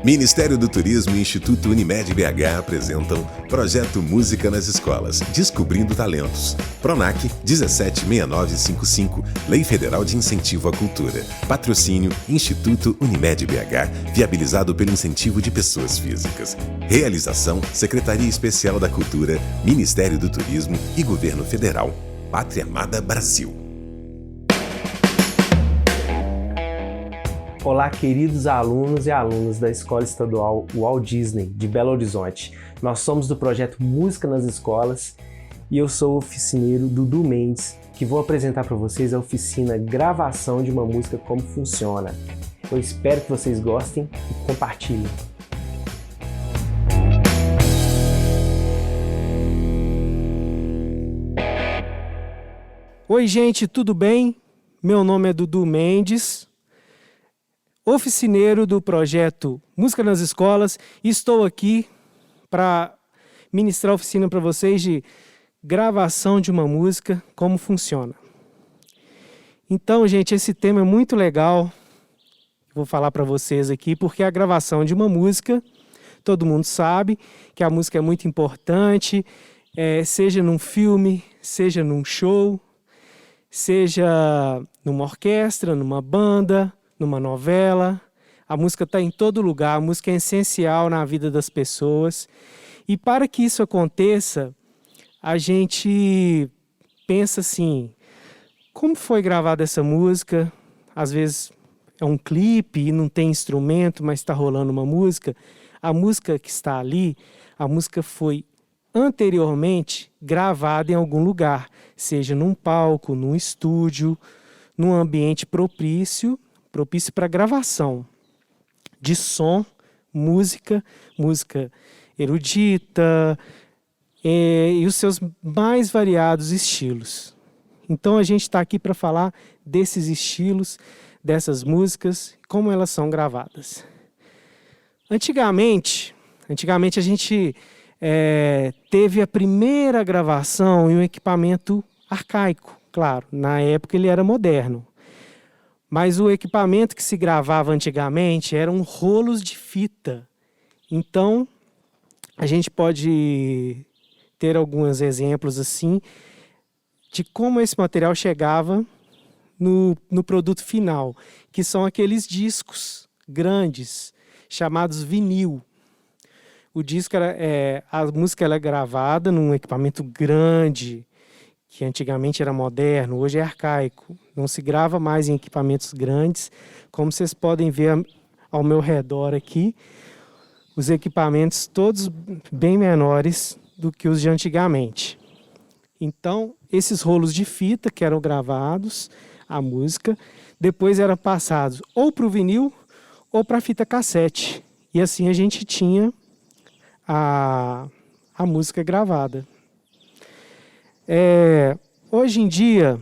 Ministério do Turismo e Instituto Unimed BH apresentam Projeto Música nas Escolas, Descobrindo Talentos. PRONAC 176955, Lei Federal de Incentivo à Cultura. Patrocínio Instituto Unimed BH, viabilizado pelo incentivo de pessoas físicas. Realização Secretaria Especial da Cultura, Ministério do Turismo e Governo Federal. Pátria Amada Brasil. Olá, queridos alunos e alunas da Escola Estadual Walt Disney de Belo Horizonte. Nós somos do projeto Música nas Escolas e eu sou o oficineiro Dudu Mendes, que vou apresentar para vocês a oficina Gravação de uma Música Como Funciona. Eu espero que vocês gostem e compartilhem. Oi, gente, tudo bem? Meu nome é Dudu Mendes, oficineiro do projeto Música nas Escolas, e estou aqui para ministrar a oficina para vocês de gravação de uma música, como funciona. Então, gente, esse tema é muito legal, vou falar para vocês aqui, porque a gravação de uma música, todo mundo sabe que a música é muito importante, seja num filme, seja num show, seja numa orquestra, numa banda, numa novela. A música está em todo lugar, a música é essencial na vida das pessoas. E para que isso aconteça, a gente pensa assim, como foi gravada essa música? Às vezes é um clipe e não tem instrumento, mas está rolando uma música. A música que está ali, a música foi anteriormente gravada em algum lugar, seja num palco, num estúdio, num ambiente propício para gravação de som, música erudita e os seus mais variados estilos. Então a gente está aqui para falar desses estilos, dessas músicas, como elas são gravadas. Antigamente a gente teve a primeira gravação em um equipamento arcaico, claro, na época ele era moderno. Mas o equipamento que se gravava antigamente eram rolos de fita. Então, a gente pode ter alguns exemplos assim de como esse material chegava no produto final, que são aqueles discos grandes, chamados vinil. O disco a música ela é gravada num equipamento grande, que antigamente era moderno, hoje é arcaico. Não se grava mais em equipamentos grandes. Como vocês podem ver ao meu redor aqui, os equipamentos todos bem menores do que os de antigamente. Então, esses rolos de fita que eram gravados, a música, depois eram passados ou para o vinil ou para a fita cassete. E assim a gente tinha a música gravada. Hoje em dia,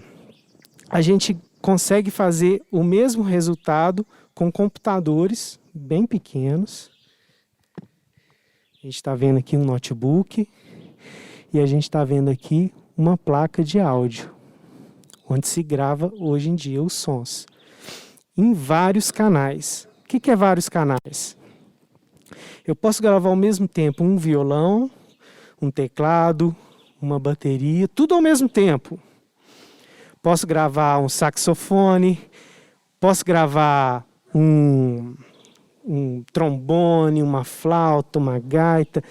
a gente consegue fazer o mesmo resultado com computadores bem pequenos. A gente está vendo aqui um notebook e a gente está vendo aqui uma placa de áudio, onde se grava hoje em dia os sons, em vários canais. O que é vários canais? Eu posso gravar ao mesmo tempo um violão, um teclado, uma bateria, tudo ao mesmo tempo. Posso gravar um saxofone, posso gravar um trombone, uma flauta, uma gaita.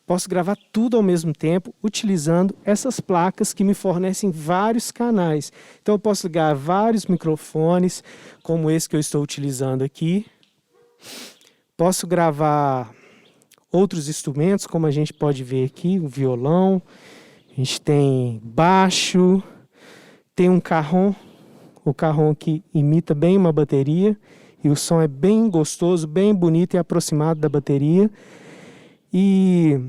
Posso gravar tudo ao mesmo tempo utilizando essas placas que me fornecem vários canais. Então eu posso ligar vários microfones, como esse que eu estou utilizando aqui. Posso gravar outros instrumentos, como a gente pode ver aqui, o violão. A gente tem baixo, tem um carrom, o carrom que imita bem uma bateria e o som é bem gostoso, bem bonito e aproximado da bateria. E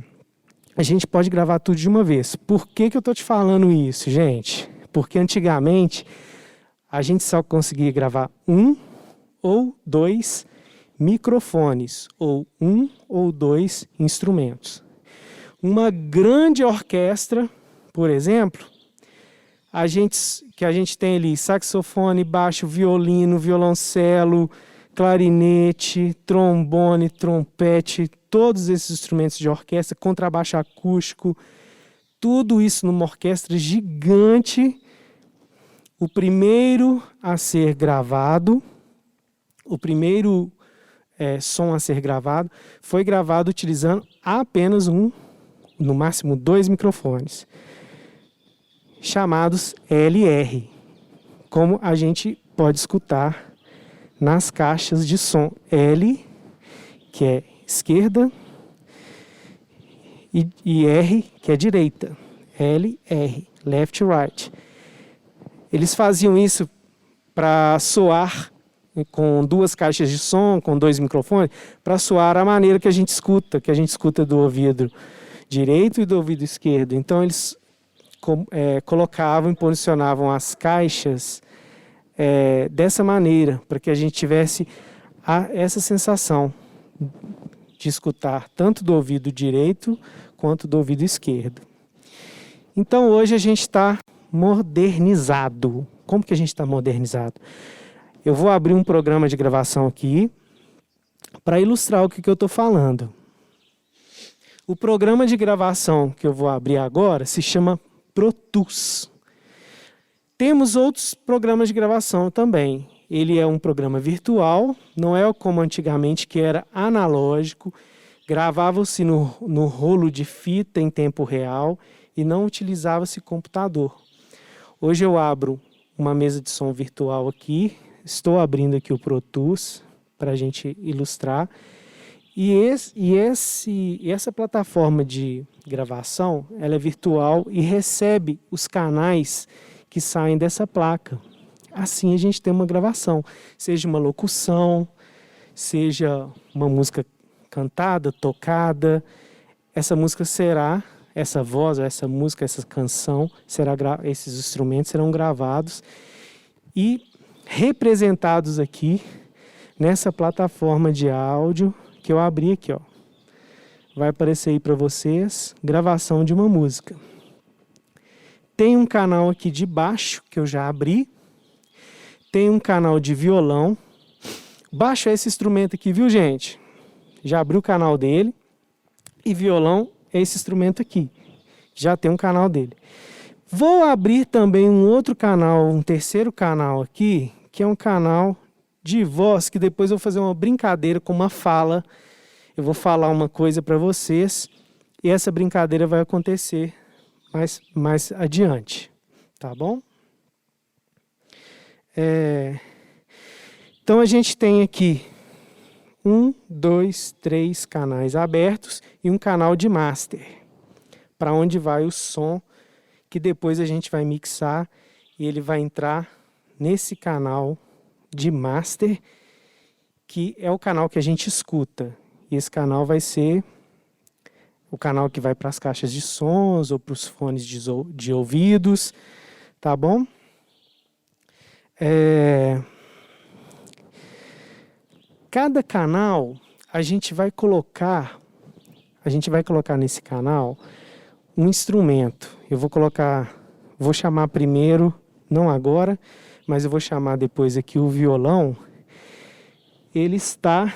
a gente pode gravar tudo de uma vez. Por que eu estou te falando isso, gente? Porque antigamente a gente só conseguia gravar um ou dois microfones ou um ou dois instrumentos. Uma grande orquestra, por exemplo, que a gente tem ali saxofone, baixo, violino, violoncelo, clarinete, trombone, trompete, todos esses instrumentos de orquestra, contrabaixo acústico, tudo isso numa orquestra gigante. O primeiro a ser gravado, o primeiro som a ser gravado, foi gravado utilizando apenas no máximo 2 microfones, chamados LR, como a gente pode escutar nas caixas de som. L, que é esquerda, e R, que é direita. L, R, left, right. Eles faziam isso para soar com 2 caixas de som, com 2 microfones, para soar a maneira que a gente escuta do ouvido direito e do ouvido esquerdo. Então eles colocavam e posicionavam as caixas dessa maneira, para que a gente tivesse essa sensação de escutar tanto do ouvido direito quanto do ouvido esquerdo. Então hoje a gente está modernizado. Como que a gente está modernizado? Eu vou abrir um programa de gravação aqui para ilustrar o que eu estou falando. O programa de gravação que eu vou abrir agora se chama Pro Tools. Temos outros programas de gravação também. Ele é um programa virtual, não é como antigamente que era analógico, gravava-se no rolo de fita em tempo real e não utilizava-se computador. Hoje eu abro uma mesa de som virtual aqui, estou abrindo aqui o Pro Tools para a gente ilustrar. E essa plataforma de gravação, ela é virtual e recebe os canais que saem dessa placa. Assim a gente tem uma gravação, seja uma locução, seja uma música cantada, tocada. Essa música será, essa voz, essa música, essa canção, esses instrumentos serão gravados e representados aqui nessa plataforma de áudio que eu abri aqui, ó. Vai aparecer aí para vocês, gravação de uma música. Tem um canal aqui de baixo que eu já abri. Tem um canal de violão. Baixo é esse instrumento aqui, viu, gente? Já abri o canal dele. E violão é esse instrumento aqui. Já tem um canal dele. Vou abrir também um outro canal, um terceiro canal aqui, que é um canal de voz, que depois eu vou fazer uma brincadeira com uma fala. Eu vou falar uma coisa para vocês e essa brincadeira vai acontecer mais adiante, tá bom? Então a gente tem aqui 1, 2, 3 canais abertos e um canal de master, para onde vai o som que depois a gente vai mixar e ele vai entrar nesse canal de master, que é o canal que a gente escuta. E esse canal vai ser o canal que vai para as caixas de sons ou para os fones de ouvidos, tá bom? Cada canal a gente vai colocar nesse canal um instrumento. Eu vou chamar primeiro, não agora, mas eu vou chamar depois aqui o violão. Ele está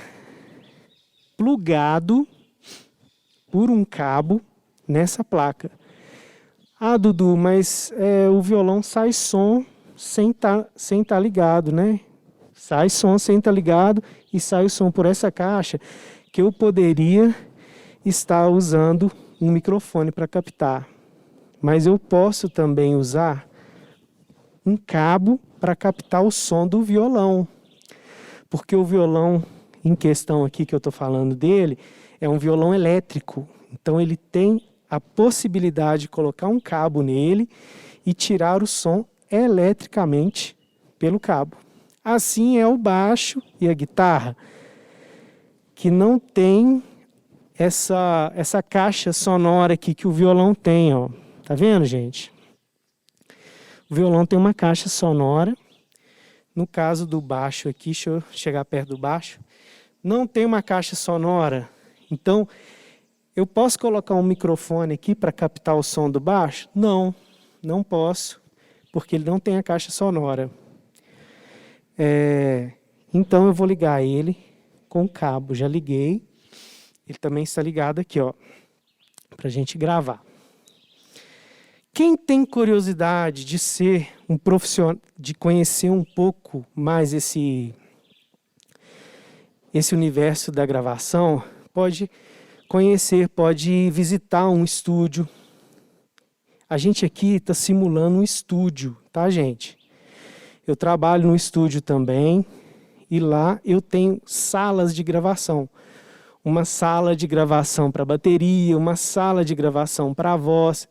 plugado por um cabo nessa placa. Ah, Dudu, mas o violão sai som sem tá ligado, né? Sai som sem estar ligado e sai o som por essa caixa, que eu poderia estar usando um microfone para captar. Mas eu posso também usar um cabo para captar o som do violão. Porque o violão em questão aqui que eu estou falando dele é um violão elétrico. Então ele tem a possibilidade de colocar um cabo nele e tirar o som eletricamente pelo cabo. Assim é o baixo e a guitarra, que não tem essa caixa sonora aqui que o violão tem, ó. Tá vendo, gente? O violão tem uma caixa sonora. No caso do baixo aqui, deixa eu chegar perto do baixo, não tem uma caixa sonora. Então, eu posso colocar um microfone aqui para captar o som do baixo? Não, não posso, porque ele não tem a caixa sonora. Então eu vou ligar ele com o cabo. Já liguei. Ele também está ligado aqui, ó, para a gente gravar. Quem tem curiosidade de ser um profissional, de conhecer um pouco mais esse universo da gravação, pode conhecer, pode visitar um estúdio. A gente aqui está simulando um estúdio, tá, gente? Eu trabalho no estúdio também e lá eu tenho salas de gravação. Uma sala de gravação para bateria, uma sala de gravação para voz.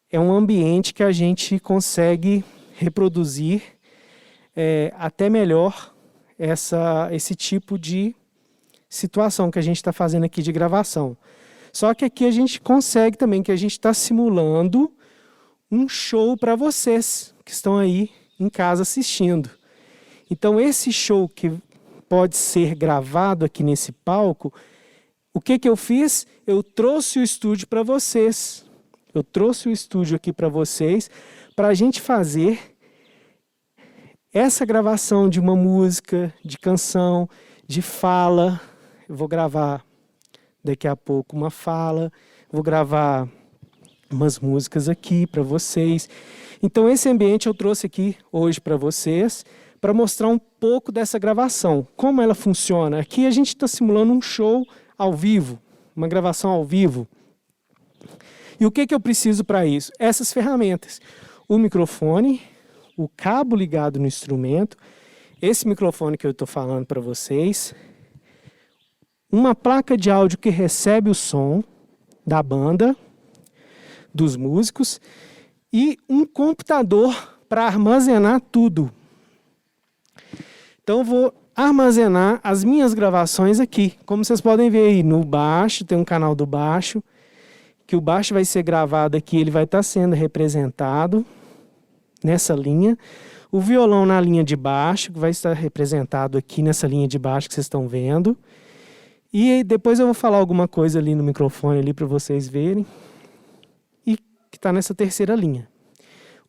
É um ambiente que a gente consegue reproduzir até melhor esse tipo de situação que a gente está fazendo aqui de gravação. Só que aqui a gente consegue também, que a gente está simulando um show para vocês que estão aí em casa assistindo. Então esse show que pode ser gravado aqui nesse palco, o que eu fiz? Eu trouxe o estúdio para vocês. Eu trouxe o estúdio aqui para vocês, para a gente fazer essa gravação de uma música, de canção, de fala. Eu vou gravar daqui a pouco uma fala, vou gravar umas músicas aqui para vocês. Então esse ambiente eu trouxe aqui hoje para vocês, para mostrar um pouco dessa gravação, como ela funciona. Aqui a gente está simulando um show ao vivo, uma gravação ao vivo. E o que eu preciso para isso? Essas ferramentas. O microfone, o cabo ligado no instrumento, esse microfone que eu estou falando para vocês, uma placa de áudio que recebe o som da banda, dos músicos, e um computador para armazenar tudo. Então eu vou armazenar as minhas gravações aqui. Como vocês podem ver aí no baixo, tem um canal do baixo, que o baixo vai ser gravado aqui, ele vai estar sendo representado nessa linha. O violão na linha de baixo, que vai estar representado aqui nessa linha de baixo que vocês estão vendo. E depois eu vou falar alguma coisa ali no microfone ali para vocês verem. E que está nessa terceira linha.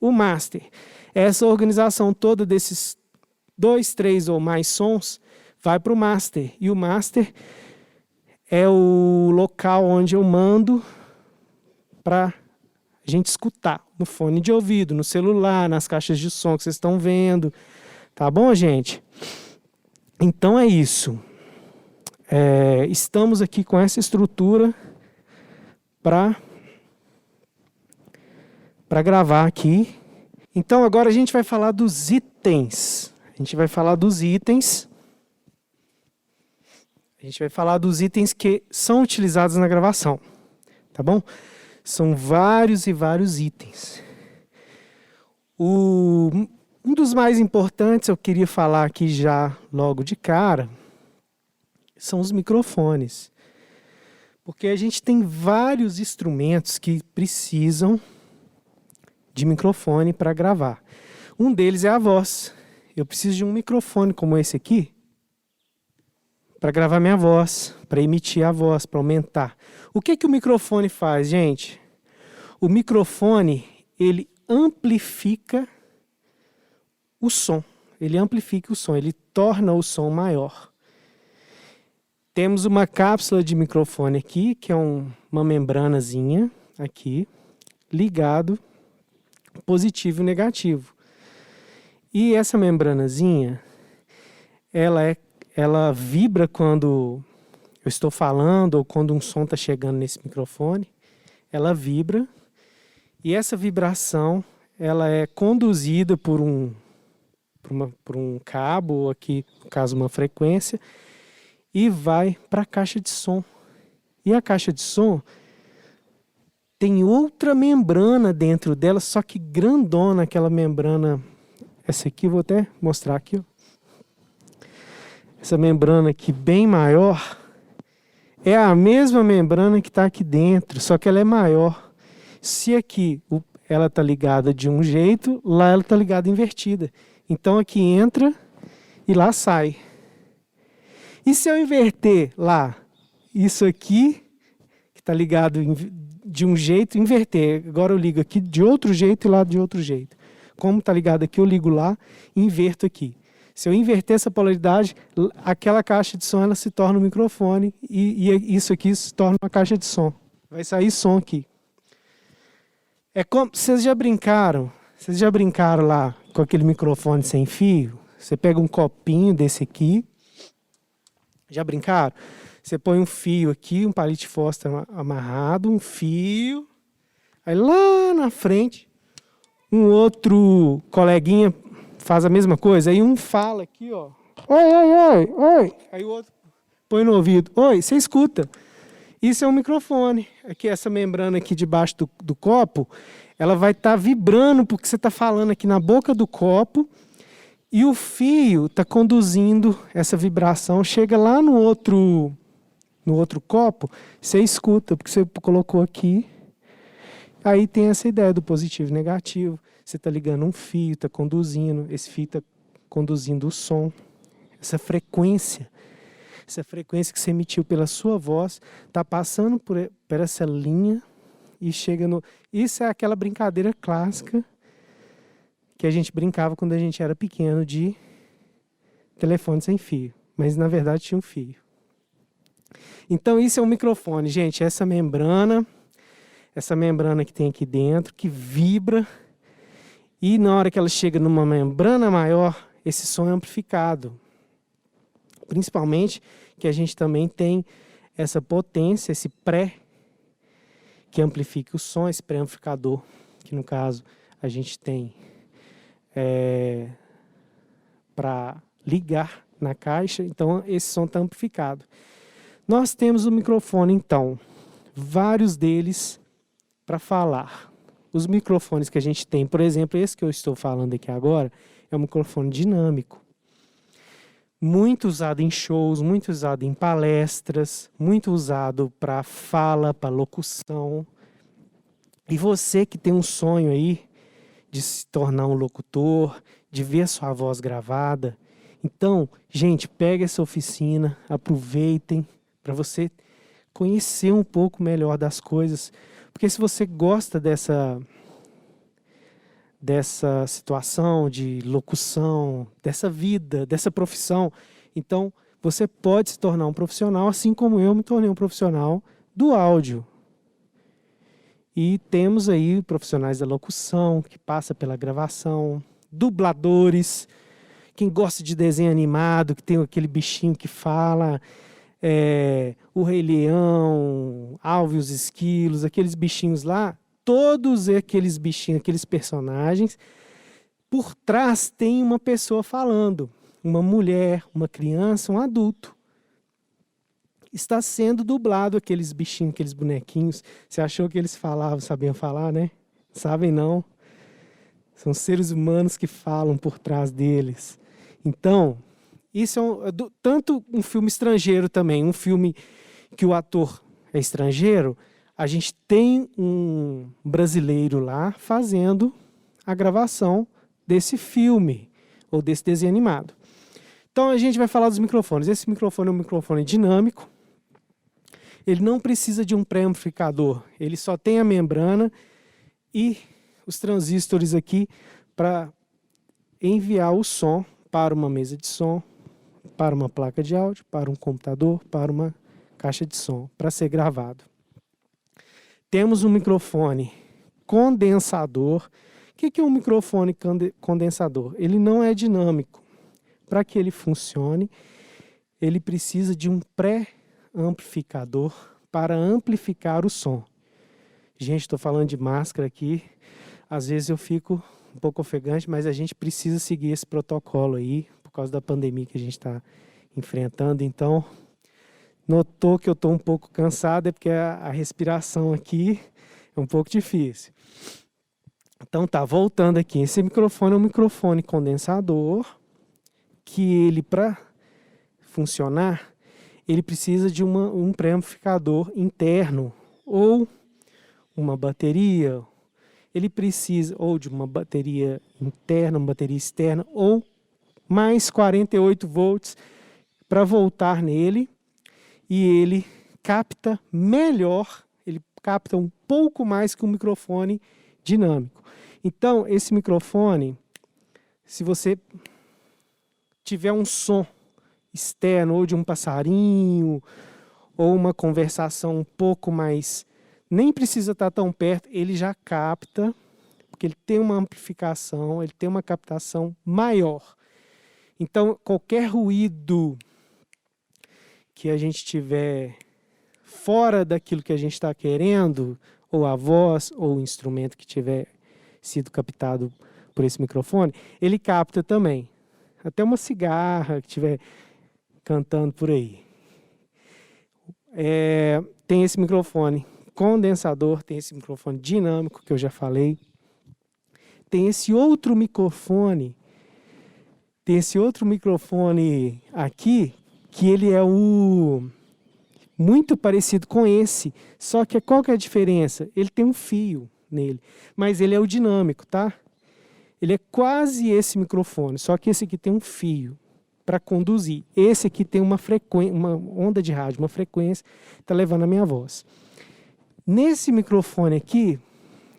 O master, essa organização toda desses 2, 3 ou mais sons vai para o master. E o master é o local onde eu mando para a gente escutar no fone de ouvido, no celular, nas caixas de som que vocês estão vendo. Tá bom, gente? Então é isso. Estamos aqui com essa estrutura para gravar aqui. Então agora a gente vai falar dos itens. A gente vai falar dos itens que são utilizados na gravação. Tá bom? São vários e vários itens. Um dos mais importantes, eu queria falar aqui já logo de cara, são os microfones. Porque a gente tem vários instrumentos que precisam de microfone para gravar. Um deles é a voz. Eu preciso de um microfone como esse aqui para gravar minha voz, para emitir a voz, para aumentar. O que o microfone faz, gente? O microfone, ele amplifica o som. Ele amplifica o som, ele torna o som maior. Temos uma cápsula de microfone aqui, que é uma membranazinha aqui, ligado, positivo e negativo. E essa membranazinha, ela vibra quando eu estou falando ou quando um som está chegando nesse microfone. Ela vibra e essa vibração ela é conduzida por um cabo, ou aqui, no caso, uma frequência, e vai para a caixa de som. E a caixa de som tem outra membrana dentro dela, só que grandona, aquela membrana. Essa aqui, vou até mostrar aqui, ó. Essa membrana aqui bem maior é a mesma membrana que está aqui dentro, só que ela é maior. Se aqui ela está ligada de um jeito, lá ela está ligada invertida. Então aqui entra e lá sai. E se eu inverter lá, isso aqui, que está ligado de um jeito, inverter. Agora eu ligo aqui de outro jeito e lá de outro jeito. Como está ligado aqui, eu ligo lá e inverto aqui. Se eu inverter essa polaridade, aquela caixa de som ela se torna um microfone e isso aqui se torna uma caixa de som. Vai sair som aqui. É como vocês já brincaram lá com aquele microfone sem fio? Você pega um copinho desse aqui. Já brincaram? Você põe um fio aqui, um palito de fósforo amarrado, um fio. Aí lá na frente, um outro coleguinha faz a mesma coisa. Aí um fala aqui, ó. Oi, oi, oi, oi. Aí o outro põe no ouvido. Oi, você escuta. Isso é um microfone. Aqui, essa membrana aqui debaixo do copo, ela vai estar vibrando porque você está falando aqui na boca do copo. E o fio está conduzindo essa vibração, chega lá no outro copo, você escuta, porque você colocou aqui. Aí tem essa ideia do positivo e negativo. Você está ligando um fio, está conduzindo, esse fio está conduzindo o som. Essa frequência que você emitiu pela sua voz, está passando por essa linha e chega no... Isso é aquela brincadeira clássica que a gente brincava quando a gente era pequeno de telefone sem fio. Mas, na verdade, tinha um fio. Então, isso é um microfone, gente. Essa membrana que tem aqui dentro, que vibra. E, na hora que ela chega numa membrana maior, esse som é amplificado. Principalmente que a gente também tem essa potência, esse pré, que amplifica o som, esse pré-amplificador, que, no caso, a gente tem... para ligar na caixa, então esse som está amplificado. Nós temos o microfone, então, vários deles para falar. Os microfones que a gente tem, por exemplo, esse que eu estou falando aqui agora, é um microfone dinâmico. Muito usado em shows, muito usado em palestras, muito usado para fala, para locução. E você que tem um sonho aí, de se tornar um locutor, de ver sua voz gravada. Então, gente, pega essa oficina, aproveitem para você conhecer um pouco melhor das coisas. Porque se você gosta dessa situação de locução, dessa vida, dessa profissão, então você pode se tornar um profissional, assim como eu me tornei um profissional do áudio. E temos aí profissionais da locução, que passa pela gravação, dubladores, quem gosta de desenho animado, que tem aquele bichinho que fala, o Rei Leão, Alvin e os Esquilos, aqueles bichinhos lá, todos aqueles bichinhos, aqueles personagens, por trás tem uma pessoa falando, uma mulher, uma criança, um adulto. Está sendo dublado aqueles bichinhos, aqueles bonequinhos. Você achou que eles falavam, sabiam falar, né? Sabem não. São seres humanos que falam por trás deles. Então, isso é tanto um filme estrangeiro também, um filme que o ator é estrangeiro, a gente tem um brasileiro lá fazendo a gravação desse filme, ou desse desenho animado. Então, a gente vai falar dos microfones. Esse microfone é um microfone dinâmico. Ele não precisa de um pré-amplificador. Ele só tem a membrana e os transistores aqui para enviar o som para uma mesa de som, para uma placa de áudio, para um computador, para uma caixa de som, para ser gravado. Temos um microfone condensador. O que é um microfone condensador? Ele não é dinâmico. Para que ele funcione, ele precisa de um pré-amplificador para amplificar o som. Gente, estou falando de máscara aqui. Às vezes eu fico um pouco ofegante, mas a gente precisa seguir esse protocolo aí, por causa da pandemia que a gente está enfrentando. Então, notou que eu estou um pouco cansado, é porque a respiração aqui é um pouco difícil. Então tá, voltando aqui. Esse microfone é um microfone condensador, que ele, para funcionar, ele precisa de um pré-amplificador interno, ou uma bateria. Ele precisa ou de uma bateria interna, uma bateria externa, ou mais 48 volts para voltar nele. E ele capta melhor, ele capta um pouco mais que um microfone dinâmico. Então, esse microfone, se você tiver um som externo, ou de um passarinho, ou uma conversação um pouco mais... Nem precisa estar tão perto, ele já capta, porque ele tem uma amplificação, ele tem uma captação maior. Então, qualquer ruído que a gente tiver fora daquilo que a gente está querendo, ou a voz, ou o instrumento que tiver sido captado por esse microfone, ele capta também. Até uma cigarra que estiver cantando por aí. Tem esse microfone condensador, tem esse microfone dinâmico que eu já falei. Tem esse outro microfone aqui, que ele é muito parecido com esse, só que qual que é a diferença? Ele tem um fio nele, mas ele é o dinâmico, tá? Ele é quase esse microfone, só que esse aqui tem um fio para conduzir. Esse aqui tem uma onda de rádio, uma frequência, está levando a minha voz. Nesse microfone aqui,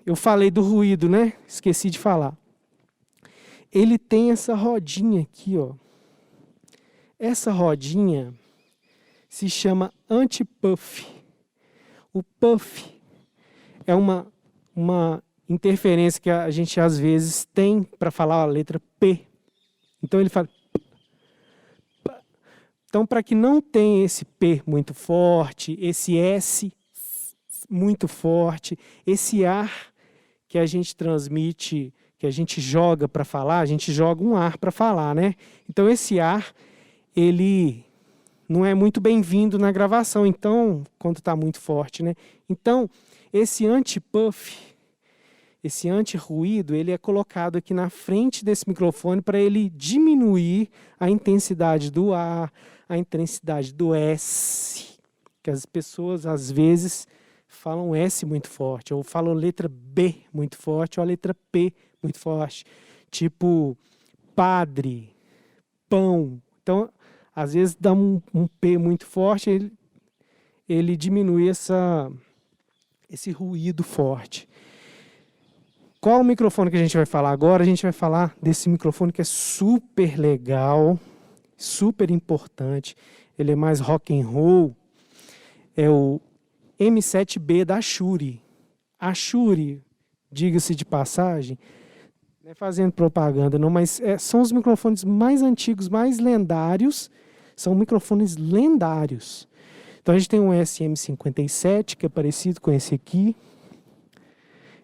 eu falei do ruído, né? Esqueci de falar. Ele tem essa rodinha aqui, ó. Essa rodinha se chama anti-puff. O puff é uma interferência que a gente às vezes tem para falar a letra P. Então ele fala... Então, para que não tenha esse P muito forte, esse S muito forte, esse ar que a gente transmite, que a gente joga para falar, a gente joga um ar para falar, né? Então, esse ar, ele não é muito bem-vindo na gravação, então, quando está muito forte, né? Então, esse anti-puff, esse anti-ruído, ele é colocado aqui na frente desse microfone para ele diminuir a intensidade do ar, a intensidade do S, que as pessoas às vezes falam S muito forte, ou falam letra B muito forte, ou a letra P muito forte, tipo padre, pão. Então, às vezes dá um P muito forte, ele diminui esse ruído forte. Qual o microfone que a gente vai falar agora? A gente vai falar desse microfone que é super legal, super importante. Ele é mais rock and roll. É o M7B da Shure. A Shure, diga-se de passagem, não é fazendo propaganda não, mas são os microfones mais antigos, mais lendários. São microfones lendários. Então a gente tem um SM57, que é parecido com esse aqui.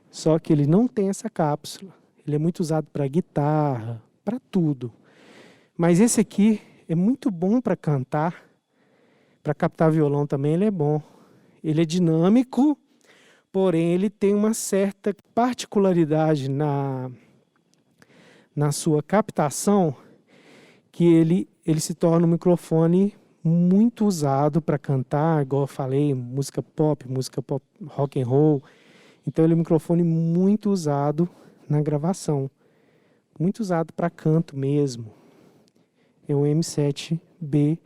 Só que ele não tem essa cápsula. Ele é muito usado para guitarra, para tudo. Mas esse aqui é muito bom para cantar. Para captar violão também ele é bom. Ele é dinâmico, porém ele tem uma certa particularidade na sua captação, que ele se torna um microfone muito usado para cantar, igual eu falei, música pop, rock and roll. Então ele é um microfone muito usado na gravação, muito usado para canto mesmo. É o M7B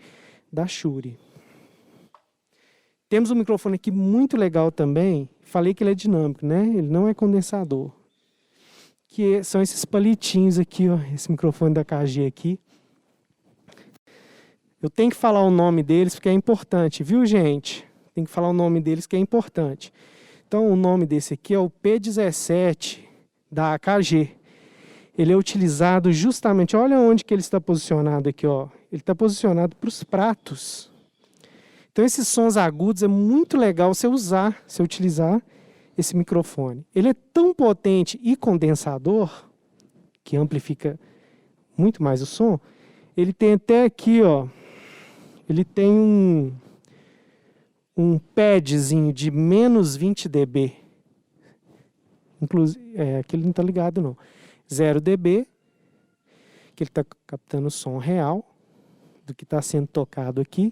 da Shure. Temos um microfone aqui muito legal também, falei que ele é dinâmico, né? Ele não é condensador. Que são esses palitinhos aqui, ó, esse microfone da KG aqui. Eu tenho que falar o nome deles porque é importante, viu, gente? Tem que falar o nome deles que é importante. Então, o nome desse aqui é o P17 da AKG. Ele é utilizado justamente, olha onde que ele está posicionado aqui, ó. Ele está posicionado para os pratos. Então, esses sons agudos é muito legal você utilizar esse microfone. Ele é tão potente e condensador, que amplifica muito mais o som. Ele tem até aqui, ó, ele tem um padzinho de menos 20 dB. Inclusive, aqui ele não está ligado não. 0 dB, que ele está captando o som real do que está sendo tocado aqui.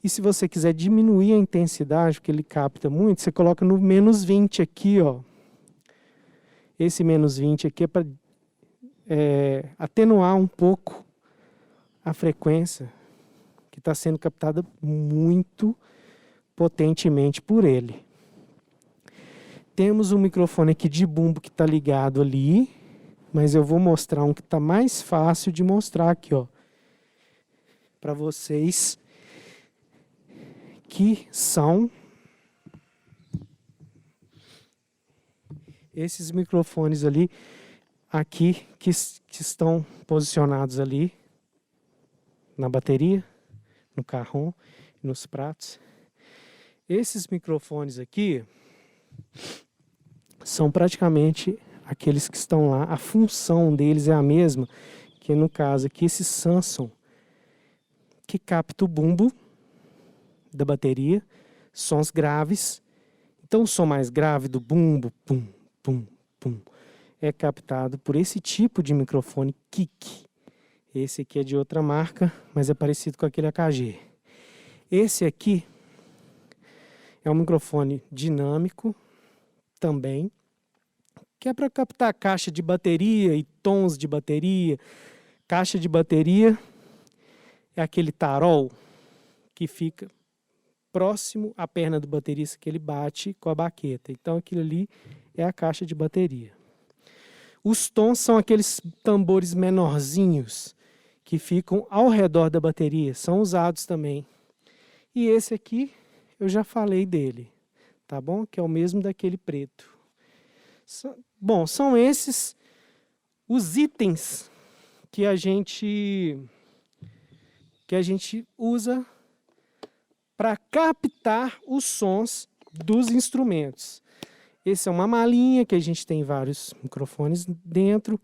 E se você quiser diminuir a intensidade, porque ele capta muito, você coloca no menos 20 aqui, ó. Esse menos 20 aqui é para atenuar um pouco a frequência que está sendo captada muito potentemente por ele. Temos um microfone aqui de bumbo que está ligado ali, mas eu vou mostrar um que está mais fácil de mostrar aqui, ó. para vocês, que são esses microfones ali, aqui, que estão posicionados ali na bateria, no carrom, nos pratos. Esses microfones aqui são praticamente aqueles que estão lá. A função deles é a mesma, que no caso aqui, esse Samson, que capta o bumbo da bateria, sons graves. Então o som mais grave do bumbo, pum, pum, pum, é captado por esse tipo de microfone kick. Esse aqui é de outra marca, mas é parecido com aquele AKG. Esse aqui é um microfone dinâmico também, que é para captar caixa de bateria e tons de bateria. Caixa de bateria é aquele tarol que fica próximo à perna do baterista, que ele bate com a baqueta. Então aquilo ali é a caixa de bateria. Os tons são aqueles tambores menorzinhos que ficam ao redor da bateria, são usados também. E esse aqui eu já falei dele, tá bom? Que é o mesmo daquele preto. Bom, são esses os itens que a gente usa para captar os sons dos instrumentos. Esse é uma malinha que a gente tem vários microfones dentro.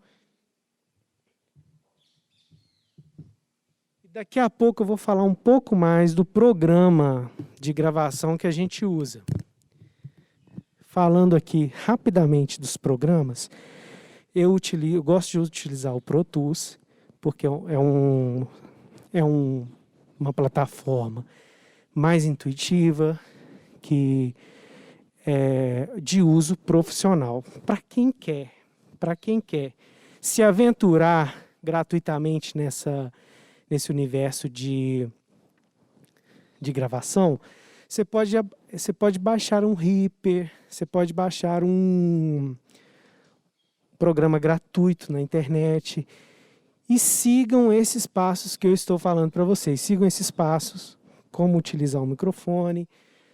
E daqui a pouco eu vou falar um pouco mais do programa de gravação que a gente usa. Falando aqui rapidamente dos programas, eu gosto de utilizar o Pro Tools, porque é uma plataforma mais intuitiva, que é de uso profissional. Para quem quer se aventurar gratuitamente nesse universo de gravação, você pode baixar um Reaper, você pode baixar um programa gratuito na internet e sigam esses passos que eu estou falando para vocês. Sigam esses passos, como utilizar um microfone.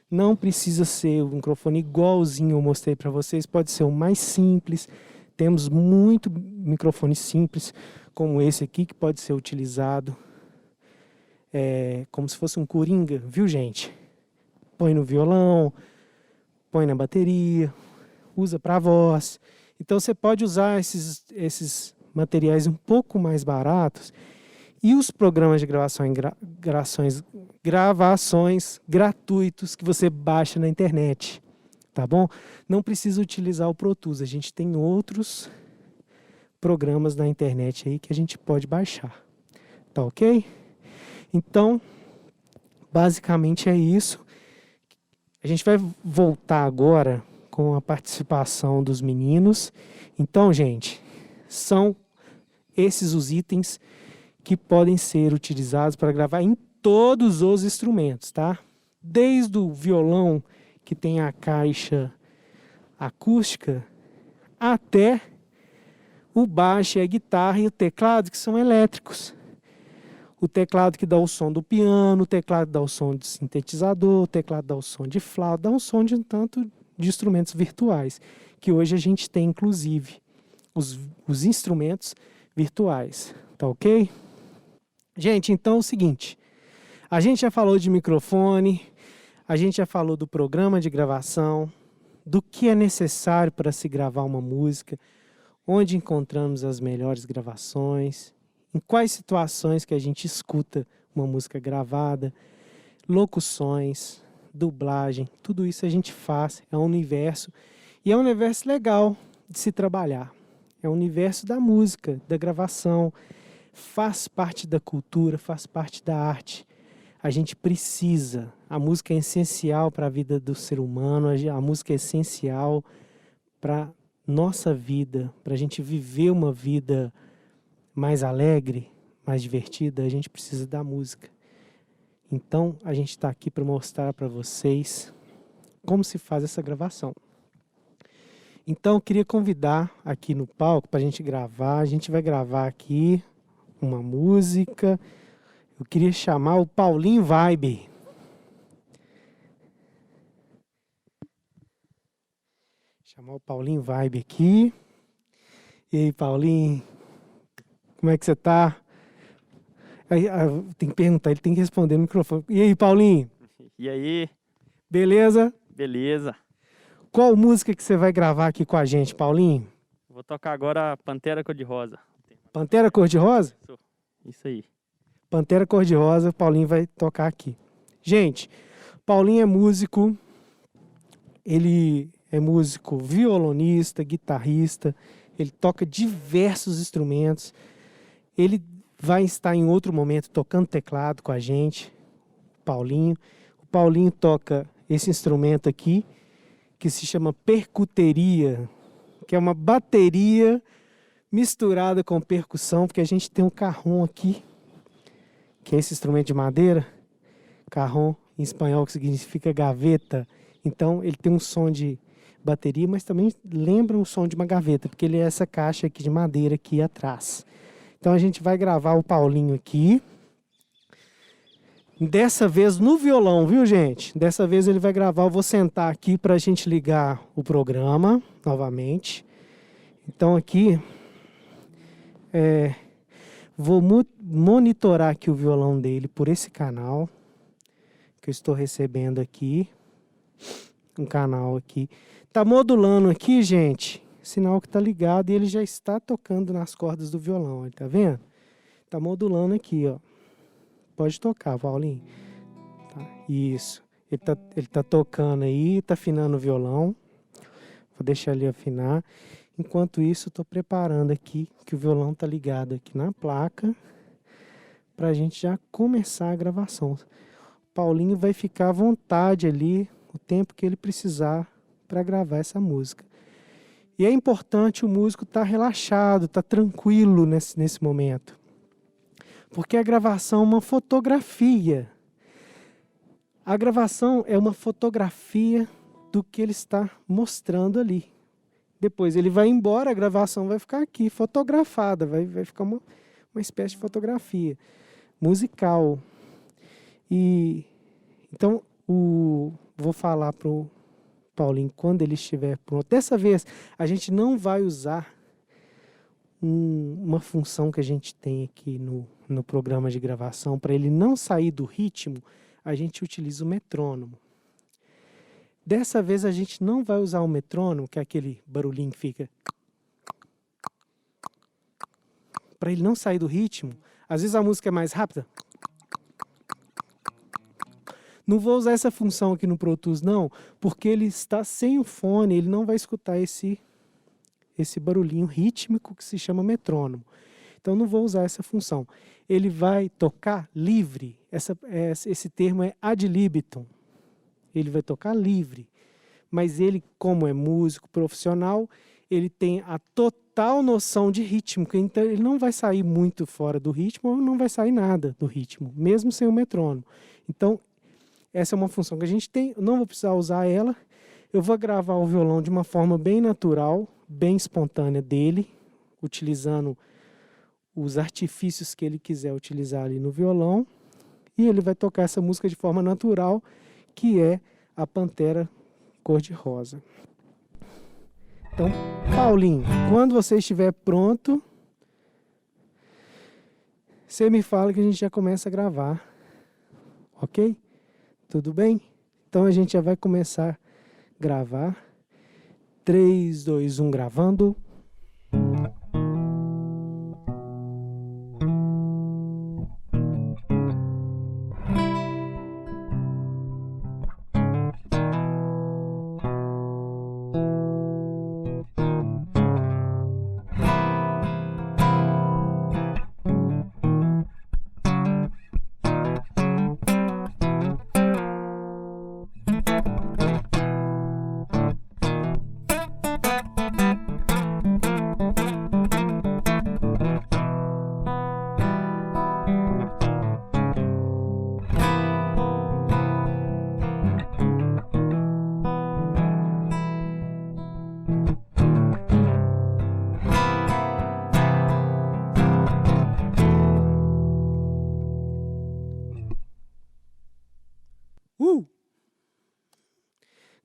Não precisa ser um microfone igualzinho eu mostrei para vocês, pode ser o mais simples. Temos muito microfone simples, como esse aqui, que pode ser utilizado como se fosse um coringa, viu, gente? Põe no violão, põe na bateria, usa para voz. Então você pode usar esses materiais um pouco mais baratos e os programas de gravações gratuitos que você baixa na internet, tá bom? Não precisa utilizar o Pro Tools, a gente tem outros programas na internet aí que a gente pode baixar, tá ok? Então, basicamente é isso. A gente vai voltar agora com a participação dos meninos. Então, gente, são esses os itens que podem ser utilizados para gravar em todos os instrumentos, tá? Desde o violão, que tem a caixa acústica, até o baixo, a guitarra e o teclado, que são elétricos. O teclado que dá o som do piano, o teclado que dá o som de sintetizador, o teclado dá o som de flauta, dá um som de um tanto de instrumentos virtuais, que hoje a gente tem, inclusive, os instrumentos virtuais, tá ok? Gente, então é o seguinte, a gente já falou de microfone, a gente já falou do programa de gravação, do que é necessário para se gravar uma música, onde encontramos as melhores gravações, em quais situações que a gente escuta uma música gravada, locuções, dublagem, tudo isso a gente faz, é um universo, e é um universo legal de se trabalhar. É o universo da música, da gravação, faz parte da cultura, faz parte da arte. A gente precisa, a música é essencial para a vida do ser humano, a música é essencial para nossa vida, para a gente viver uma vida mais alegre, mais divertida, a gente precisa da música. Então, a gente está aqui para mostrar para vocês como se faz essa gravação. Então, eu queria convidar aqui no palco para a gente gravar. A gente vai gravar aqui uma música. Eu queria chamar o Paulinho Vibe. Chamar o Paulinho Vibe aqui. E aí, Paulinho? Como é que você tá? Aí, tem que perguntar, ele tem que responder no microfone. E aí, Paulinho? E aí? Beleza? Beleza. Qual música que você vai gravar aqui com a gente, Paulinho? Vou tocar agora Pantera Cor-de-Rosa. Pantera Cor-de-Rosa? Isso aí. Pantera Cor-de-Rosa, o Paulinho vai tocar aqui. Gente, Paulinho é músico, ele é músico violonista, guitarrista, ele toca diversos instrumentos. Ele vai estar em outro momento tocando teclado com a gente, Paulinho. O Paulinho toca esse instrumento aqui, que se chama percuteria, que é uma bateria misturada com percussão, porque a gente tem um carrom aqui, que é esse instrumento de madeira, carrom em espanhol, que significa gaveta. Então ele tem um som de bateria, mas também lembra um som de uma gaveta, porque ele é essa caixa aqui de madeira aqui atrás. Então a gente vai gravar o Paulinho aqui. Dessa vez no violão, viu, gente? Dessa vez ele vai gravar. Eu vou sentar aqui para a gente ligar o programa novamente. Então aqui vou monitorar aqui o violão dele por esse canal que eu estou recebendo aqui. Um canal aqui. Tá modulando aqui, gente. Sinal que tá ligado e ele já está tocando nas cordas do violão. Tá vendo? Tá modulando aqui, ó. Pode tocar, Paulinho. Tá, isso. Ele tá tocando aí, tá afinando o violão. Vou deixar ele afinar. Enquanto isso, eu tô preparando aqui, que o violão tá ligado aqui na placa, pra gente já começar a gravação. O Paulinho vai ficar à vontade ali, o tempo que ele precisar para gravar essa música. E é importante o músico estar relaxado, estar tranquilo nesse momento. Porque a gravação é uma fotografia. A gravação é uma fotografia do que ele está mostrando ali. Depois ele vai embora, a gravação vai ficar aqui, fotografada, vai ficar uma espécie de fotografia musical. E então vou falar pro Paulinho quando ele estiver pronto. Dessa vez a gente não vai usar uma função que a gente tem aqui no programa de gravação. Para ele não sair do ritmo, a gente utiliza o metrônomo. Dessa vez a gente não vai usar o metrônomo, que é aquele barulhinho que fica. Para ele não sair do ritmo, às vezes a música é mais rápida. Não vou usar essa função aqui no Pro Tools, não, porque ele está sem o fone, ele não vai escutar esse barulhinho rítmico que se chama metrônomo. Então não vou usar essa função. Ele vai tocar livre. Esse termo é ad libitum. Ele vai tocar livre. Mas ele, como é músico profissional, ele tem a total noção de ritmo. Então ele não vai sair muito fora do ritmo ou não vai sair nada do ritmo, mesmo sem o metrônomo. Então essa é uma função que a gente tem. Eu não vou precisar usar ela. Eu vou gravar o violão de uma forma bem natural, bem espontânea dele, utilizando os artifícios que ele quiser utilizar ali no violão. E ele vai tocar essa música de forma natural, que é a Pantera Cor-de-Rosa. Então, Paulinho, quando você estiver pronto, você me fala que a gente já começa a gravar. Ok? Tudo bem? Então a gente já vai começar a gravar. 3, 2, 1, gravando.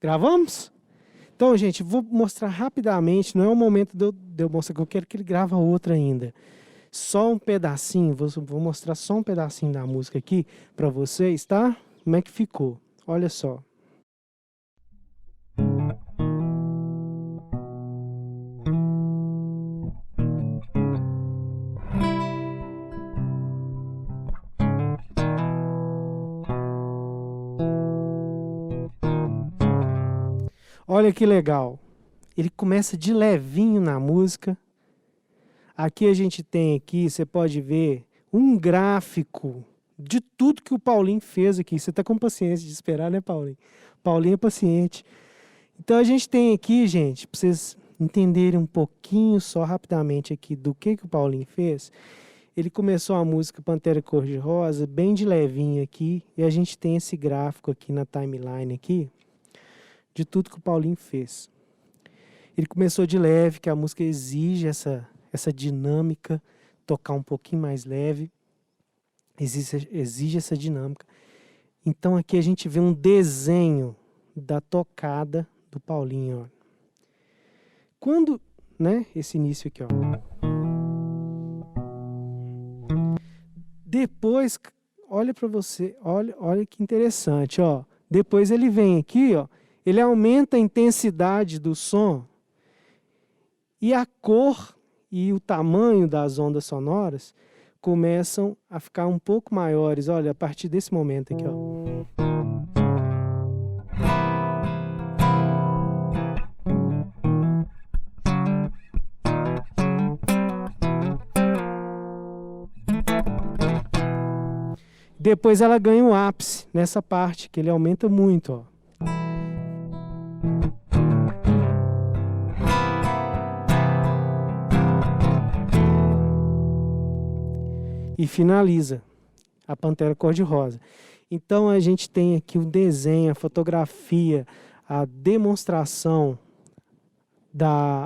Gravamos? Então, gente, vou mostrar rapidamente. Não é o momento de eu mostrar, que eu quero que ele grava outra ainda. Só um pedacinho, vou mostrar só um pedacinho da música aqui para vocês, tá? Como é que ficou? Olha só. Olha que legal. Ele começa de levinho na música. Aqui a gente tem aqui, você pode ver, um gráfico de tudo que o Paulinho fez aqui. Você está com paciência de esperar, né, Paulinho? Paulinho é paciente. Então a gente tem aqui, gente, para vocês entenderem um pouquinho só rapidamente aqui do que o Paulinho fez. Ele começou a música Pantera Cor-de-Rosa bem de levinho aqui. E a gente tem esse gráfico aqui na timeline aqui, de tudo que o Paulinho fez. Ele começou de leve, que a música exige essa dinâmica, tocar um pouquinho mais leve, exige essa dinâmica. Então aqui a gente vê um desenho da tocada do Paulinho. Ó. Quando, né, esse início aqui, ó. Depois, olha para você, olha que interessante, ó. Depois ele vem aqui, ó. Ele aumenta a intensidade do som e a cor e o tamanho das ondas sonoras começam a ficar um pouco maiores. Olha, a partir desse momento aqui, ó. Depois ela ganha um ápice nessa parte, que ele aumenta muito, ó. E finaliza a Pantera Cor-de-Rosa. Então a gente tem aqui o desenho, a fotografia, a demonstração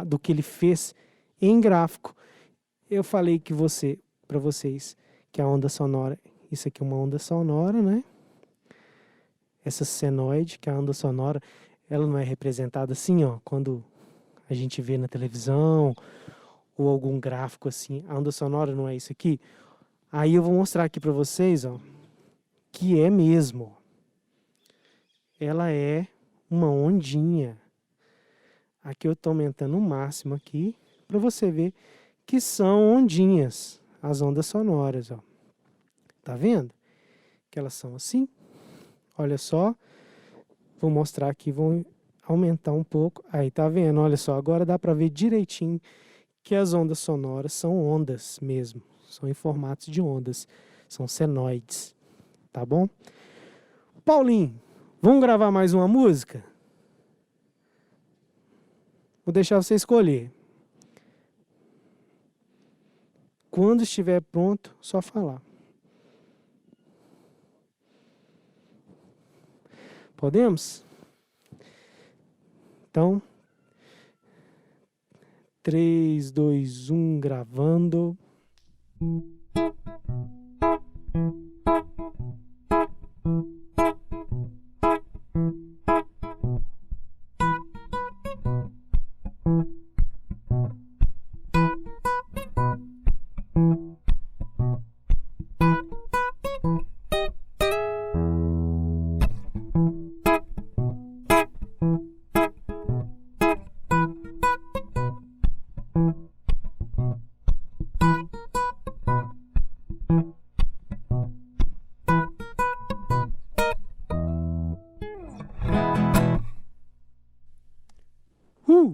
do que ele fez em gráfico. Eu falei que para vocês que a onda sonora, isso aqui é uma onda sonora, né? Essa senoide, que é a onda sonora, ela não é representada assim, ó, quando a gente vê na televisão ou algum gráfico assim. A onda sonora não é isso aqui. Aí eu vou mostrar aqui para vocês, ó, que é mesmo. Ela é uma ondinha. Aqui eu estou aumentando o máximo aqui para você ver que são ondinhas, as ondas sonoras, ó. Tá vendo? Que elas são assim. Olha só. Vou mostrar aqui, vou aumentar um pouco. Aí, tá vendo? Olha só, agora dá para ver direitinho que as ondas sonoras são ondas mesmo. São em formatos de ondas. São senoides. Tá bom? Paulinho, vamos gravar mais uma música? Vou deixar você escolher. Quando estiver pronto, só falar. Podemos? Então, 3, 2, 1, gravando.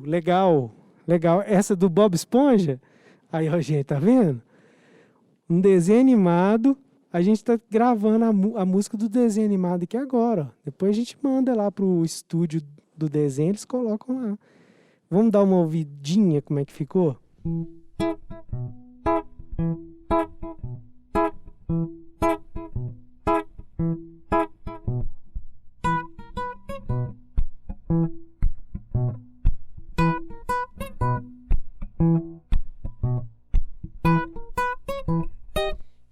Legal, legal. Essa do Bob Esponja, aí, ó, gente, tá vendo? Um desenho animado, a gente tá gravando a música do desenho animado aqui agora, ó. Depois a gente manda lá pro estúdio do desenho, eles colocam lá. Vamos dar uma ouvidinha como é que ficou?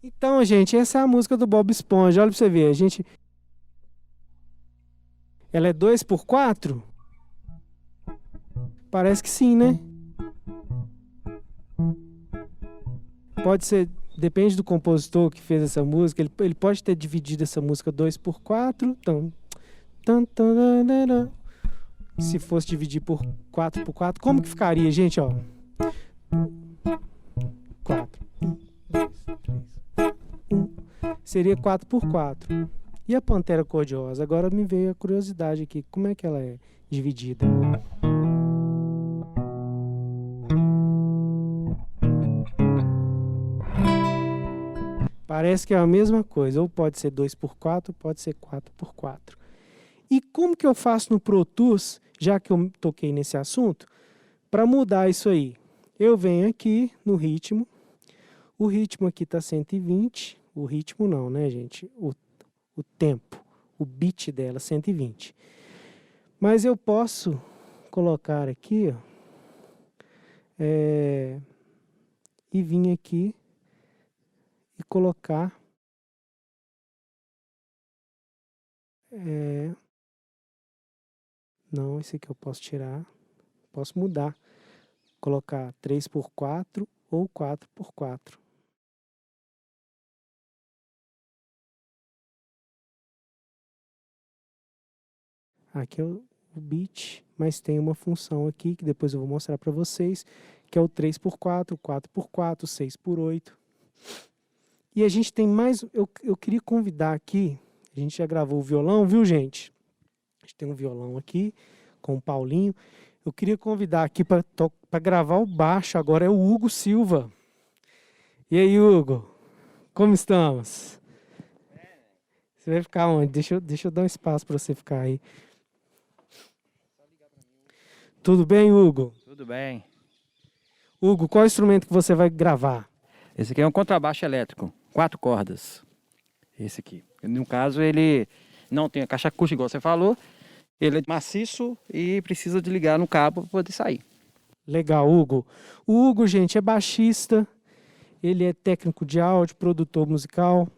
Então, gente, essa é a música do Bob Esponja. Olha pra você ver, a gente... Ela é 2x4? Parece que sim, né? Pode ser, depende do compositor que fez essa música, ele pode ter dividido essa música 2x4. Se fosse dividir por 4x4, como que ficaria, gente? Ó, 4. 1, 2, 3, 1. Seria 4x4. E a Pantera Cor-de-Rosa? Agora me veio a curiosidade aqui. Como é que ela é dividida? Parece que é a mesma coisa. Ou pode ser 2x4, pode ser 4x4. E como que eu faço no Pro Tools, já que eu toquei nesse assunto, para mudar isso aí? Eu venho aqui no ritmo. O ritmo aqui está 120. O ritmo não, né, gente? O tempo, o beat dela, 120. Mas eu posso colocar aqui, ó, e vir aqui e colocar não, esse aqui eu posso tirar, posso mudar, colocar 3x4 ou 4x4. Aqui é o beat, mas tem uma função aqui que depois eu vou mostrar para vocês, que é o 3x4, 4x4, 6x8. E a gente tem mais, eu queria convidar aqui, a gente já gravou o violão, viu, gente? A gente tem um violão aqui com o Paulinho. Eu queria convidar aqui para gravar o baixo, agora é o Hugo Silva. E aí, Hugo, como estamos? Você vai ficar onde? Deixa eu dar um espaço para você ficar aí. Tudo bem, Hugo? Tudo bem. Hugo, qual instrumento que você vai gravar? Esse aqui é um contrabaixo elétrico, 4 cordas. Esse aqui. No caso, ele não tem a caixa acústica, igual você falou. Ele é maciço e precisa de ligar no cabo para poder sair. Legal, Hugo. O Hugo, gente, é baixista. Ele é técnico de áudio, produtor musical.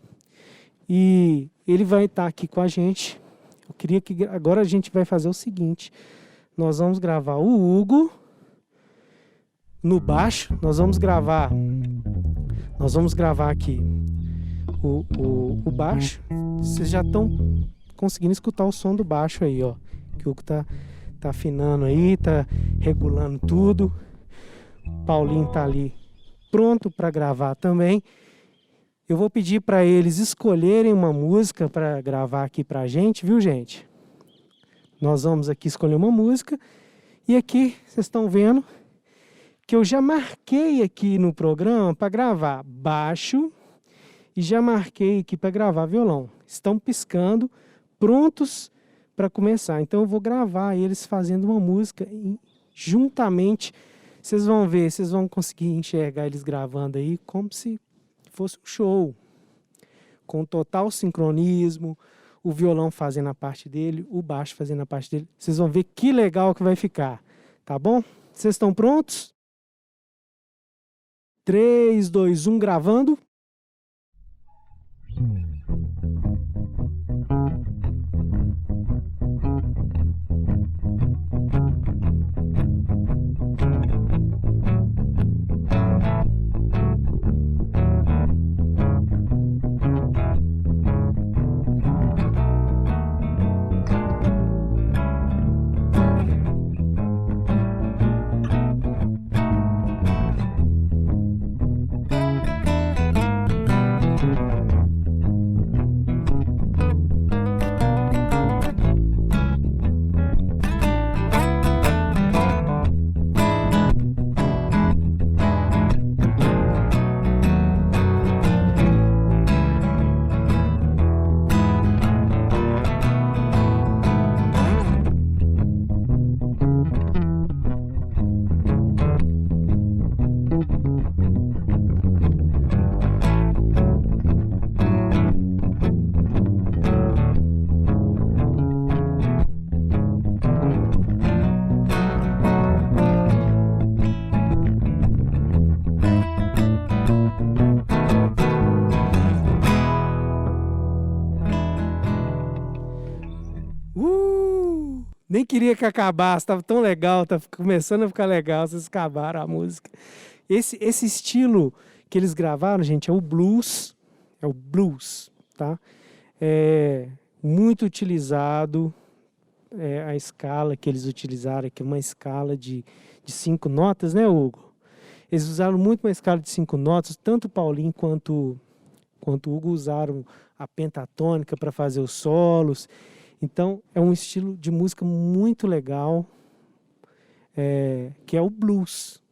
E ele vai estar aqui com a gente. Eu queria que agora a gente vai fazer o seguinte. Nós vamos gravar o Hugo no baixo. Nós vamos gravar aqui o baixo. Vocês já estão conseguindo escutar o som do baixo aí, ó. Que o Hugo tá afinando aí, tá regulando tudo. O Paulinho tá ali pronto para gravar também. Eu vou pedir para eles escolherem uma música para gravar aqui pra gente, viu, gente? Nós vamos aqui escolher uma música. E aqui, vocês estão vendo que eu já marquei aqui no programa para gravar baixo e já marquei aqui para gravar violão. Estão piscando, prontos para começar. Então eu vou gravar eles fazendo uma música e, juntamente. Vocês vão ver, vocês vão conseguir enxergar eles gravando aí como se fosse um show, com total sincronismo, o violão fazendo a parte dele, o baixo fazendo a parte dele. Vocês vão ver que legal que vai ficar, tá bom? Vocês estão prontos? 3, 2, 1, gravando. Nem queria que acabasse, estava tão legal, estava começando a ficar legal, vocês acabaram a música. Esse estilo que eles gravaram, gente, é o blues, tá? É muito utilizado, a escala que eles utilizaram aqui, uma escala de 5 notas, né, Hugo? Eles usaram muito uma escala de 5 notas, tanto o Paulinho quanto o Hugo usaram a pentatônica para fazer os solos. Então, é um estilo de música muito legal, que é o blues,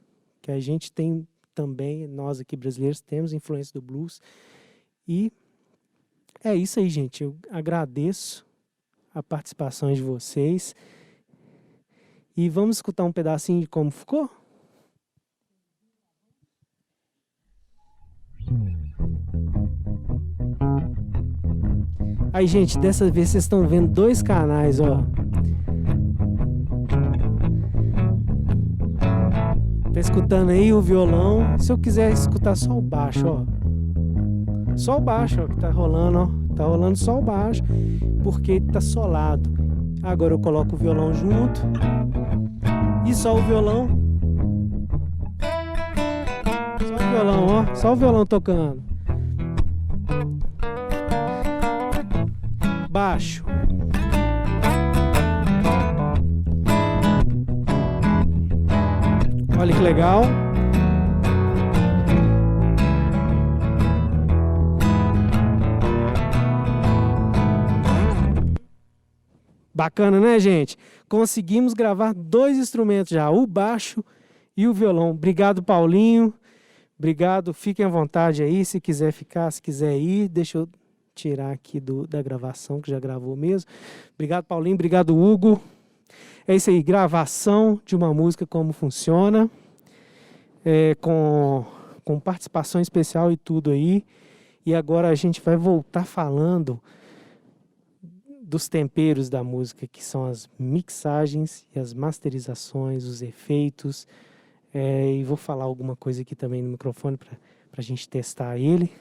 que a gente tem também, nós aqui brasileiros temos influência do blues. E é isso aí, gente. Eu agradeço a participação de vocês. E vamos escutar um pedacinho de como ficou? Aí, gente, dessa vez vocês estão vendo 2 canais, ó. Tá escutando aí o violão. Se eu quiser escutar só o baixo, ó. Só o baixo, ó, que tá rolando, ó. Tá rolando só o baixo, porque tá solado. Agora eu coloco o violão junto. E só o violão. Só o violão, ó. Só o violão tocando. Baixo. Olha que legal. Bacana, né, gente? Conseguimos gravar 2 instrumentos já, o baixo e o violão. Obrigado, Paulinho. Obrigado, fiquem à vontade aí, se quiser ficar, se quiser ir. Deixa eu tirar aqui da gravação, que já gravou mesmo. Obrigado, Paulinho. Obrigado, Hugo. É isso aí, gravação de uma música, como funciona. Com participação especial e tudo aí. E agora a gente vai voltar falando dos temperos da música, que são as mixagens e as masterizações, os efeitos. E vou falar alguma coisa aqui também no microfone para a gente testar ele.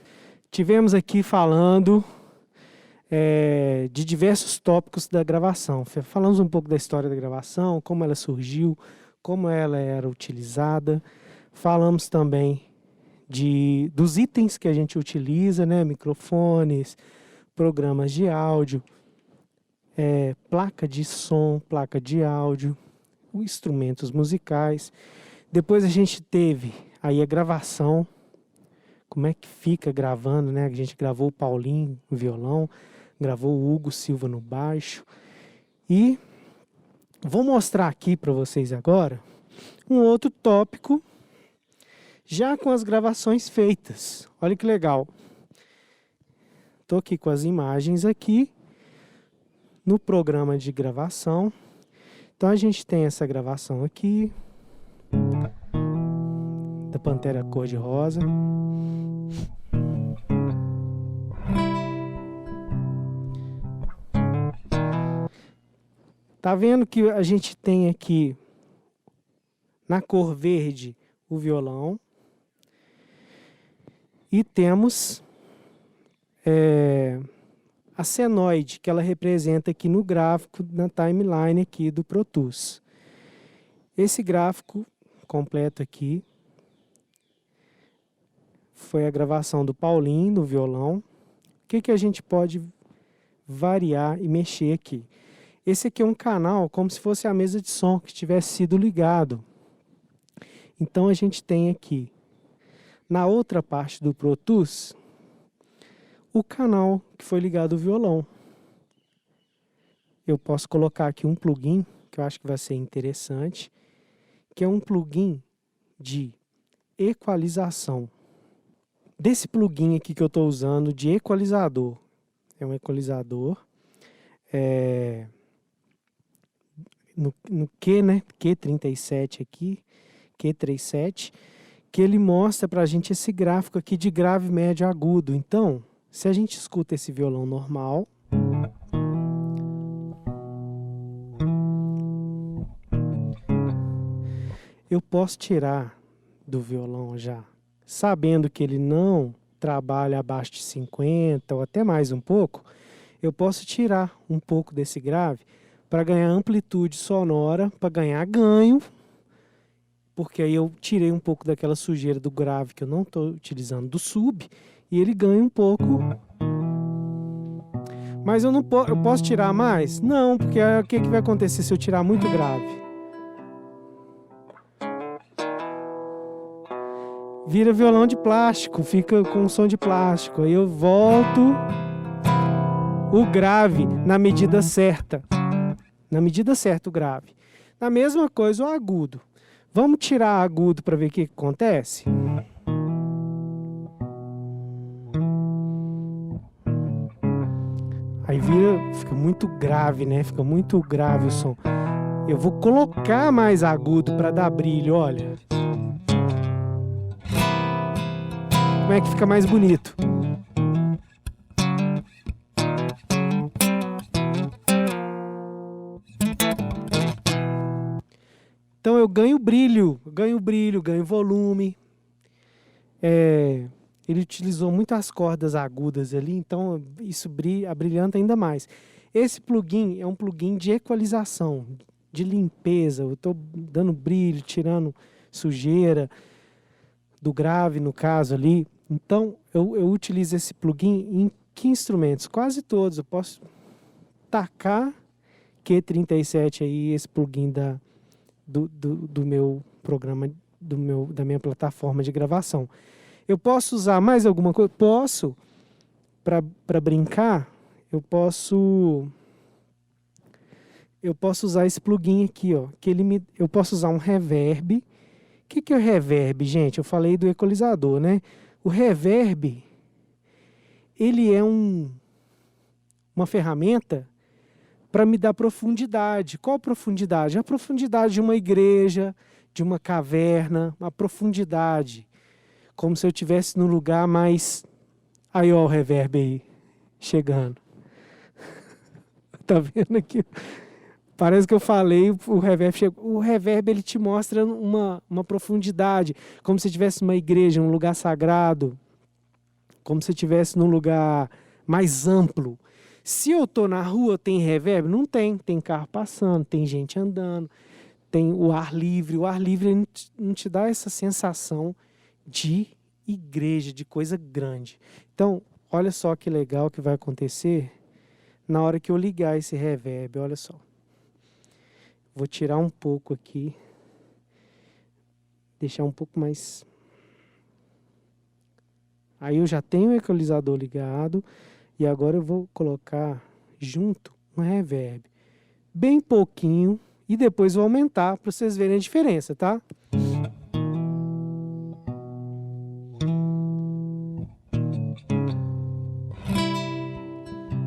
Tivemos aqui falando de diversos tópicos da gravação. Falamos um pouco da história da gravação, como ela surgiu, como ela era utilizada. Falamos também dos itens que a gente utiliza, né? Microfones, programas de áudio, placa de som, placa de áudio, instrumentos musicais. Depois a gente teve aí a gravação, como é que fica gravando, né? A gente gravou o Paulinho no violão, gravou o Hugo Silva no baixo. E vou mostrar aqui para vocês agora um outro tópico, já com as gravações feitas. Olha que legal. Estou aqui com as imagens aqui no programa de gravação. Então a gente tem essa gravação aqui da Pantera Cor-de-Rosa. Tá vendo que a gente tem aqui na cor verde o violão e temos a senoide, que ela representa aqui no gráfico, na timeline aqui do Pro Tools. Esse gráfico completo aqui foi a gravação do Paulinho no violão. O que a gente pode variar e mexer aqui? Esse aqui é um canal como se fosse a mesa de som que tivesse sido ligado. Então a gente tem aqui, na outra parte do Pro Tools, o canal que foi ligado ao violão. Eu posso colocar aqui um plugin, que eu acho que vai ser interessante, que é um plugin de equalização. Desse plugin aqui que eu estou usando de equalizador. É um equalizador no Q, né? Q37 aqui, Q37, que ele mostra para a gente esse gráfico aqui de grave, médio, agudo. Então, se a gente escuta esse violão normal, eu posso tirar do violão já, sabendo que ele não trabalha abaixo de 50 ou até mais um pouco, eu posso tirar um pouco desse grave para ganhar amplitude sonora, para ganhar ganho, porque aí eu tirei um pouco daquela sujeira do grave que eu não estou utilizando do sub, e ele ganha um pouco. Mas eu posso tirar mais? Não, porque o que vai acontecer se eu tirar muito grave? Vira violão de plástico, fica com som de plástico. Aí eu volto o grave na medida certa. Na medida certa o grave. Na mesma coisa o agudo. Vamos tirar agudo para ver o que acontece? Aí fica muito grave, né? Fica muito grave o som. Eu vou colocar mais agudo para dar brilho, olha. Como é que fica mais bonito? Então eu ganho brilho, ganho volume. Ele utilizou muitas cordas agudas ali, então isso abrilhanta ainda mais. Esse plugin é um plugin de equalização, de limpeza. Eu estou dando brilho, tirando sujeira do grave, no caso ali. Então eu utilizo esse plugin em que instrumentos? Quase todos. Eu posso tacar Q37 aí, esse plugin do meu programa, da minha plataforma de gravação. Eu posso usar mais alguma coisa? Posso. Para brincar, eu posso usar esse plugin aqui, ó, eu posso usar um reverb. O que é o reverb, gente? Eu falei do equalizador, né? O reverb, ele é uma ferramenta para me dar profundidade. Qual profundidade? A profundidade de uma igreja, de uma caverna, uma profundidade. Como se eu estivesse num lugar mais... Aí, ó, o reverb aí, chegando. Tá vendo aqui? Parece que eu falei, o reverb chegou. O reverb, ele te mostra uma profundidade, como se estivesse numa igreja, num lugar sagrado, como se estivesse num lugar mais amplo. Se eu tô na rua, tem reverb? Não tem. Tem carro passando, tem gente andando, tem o ar livre. O ar livre não te dá essa sensação de igreja, de coisa grande. Então, olha só que legal que vai acontecer na hora que eu ligar esse reverb. Olha só. Vou tirar um pouco aqui. Deixar um pouco mais... Aí eu já tenho o equalizador ligado. E agora eu vou colocar junto um reverb. Bem pouquinho. E depois vou aumentar para vocês verem a diferença, tá?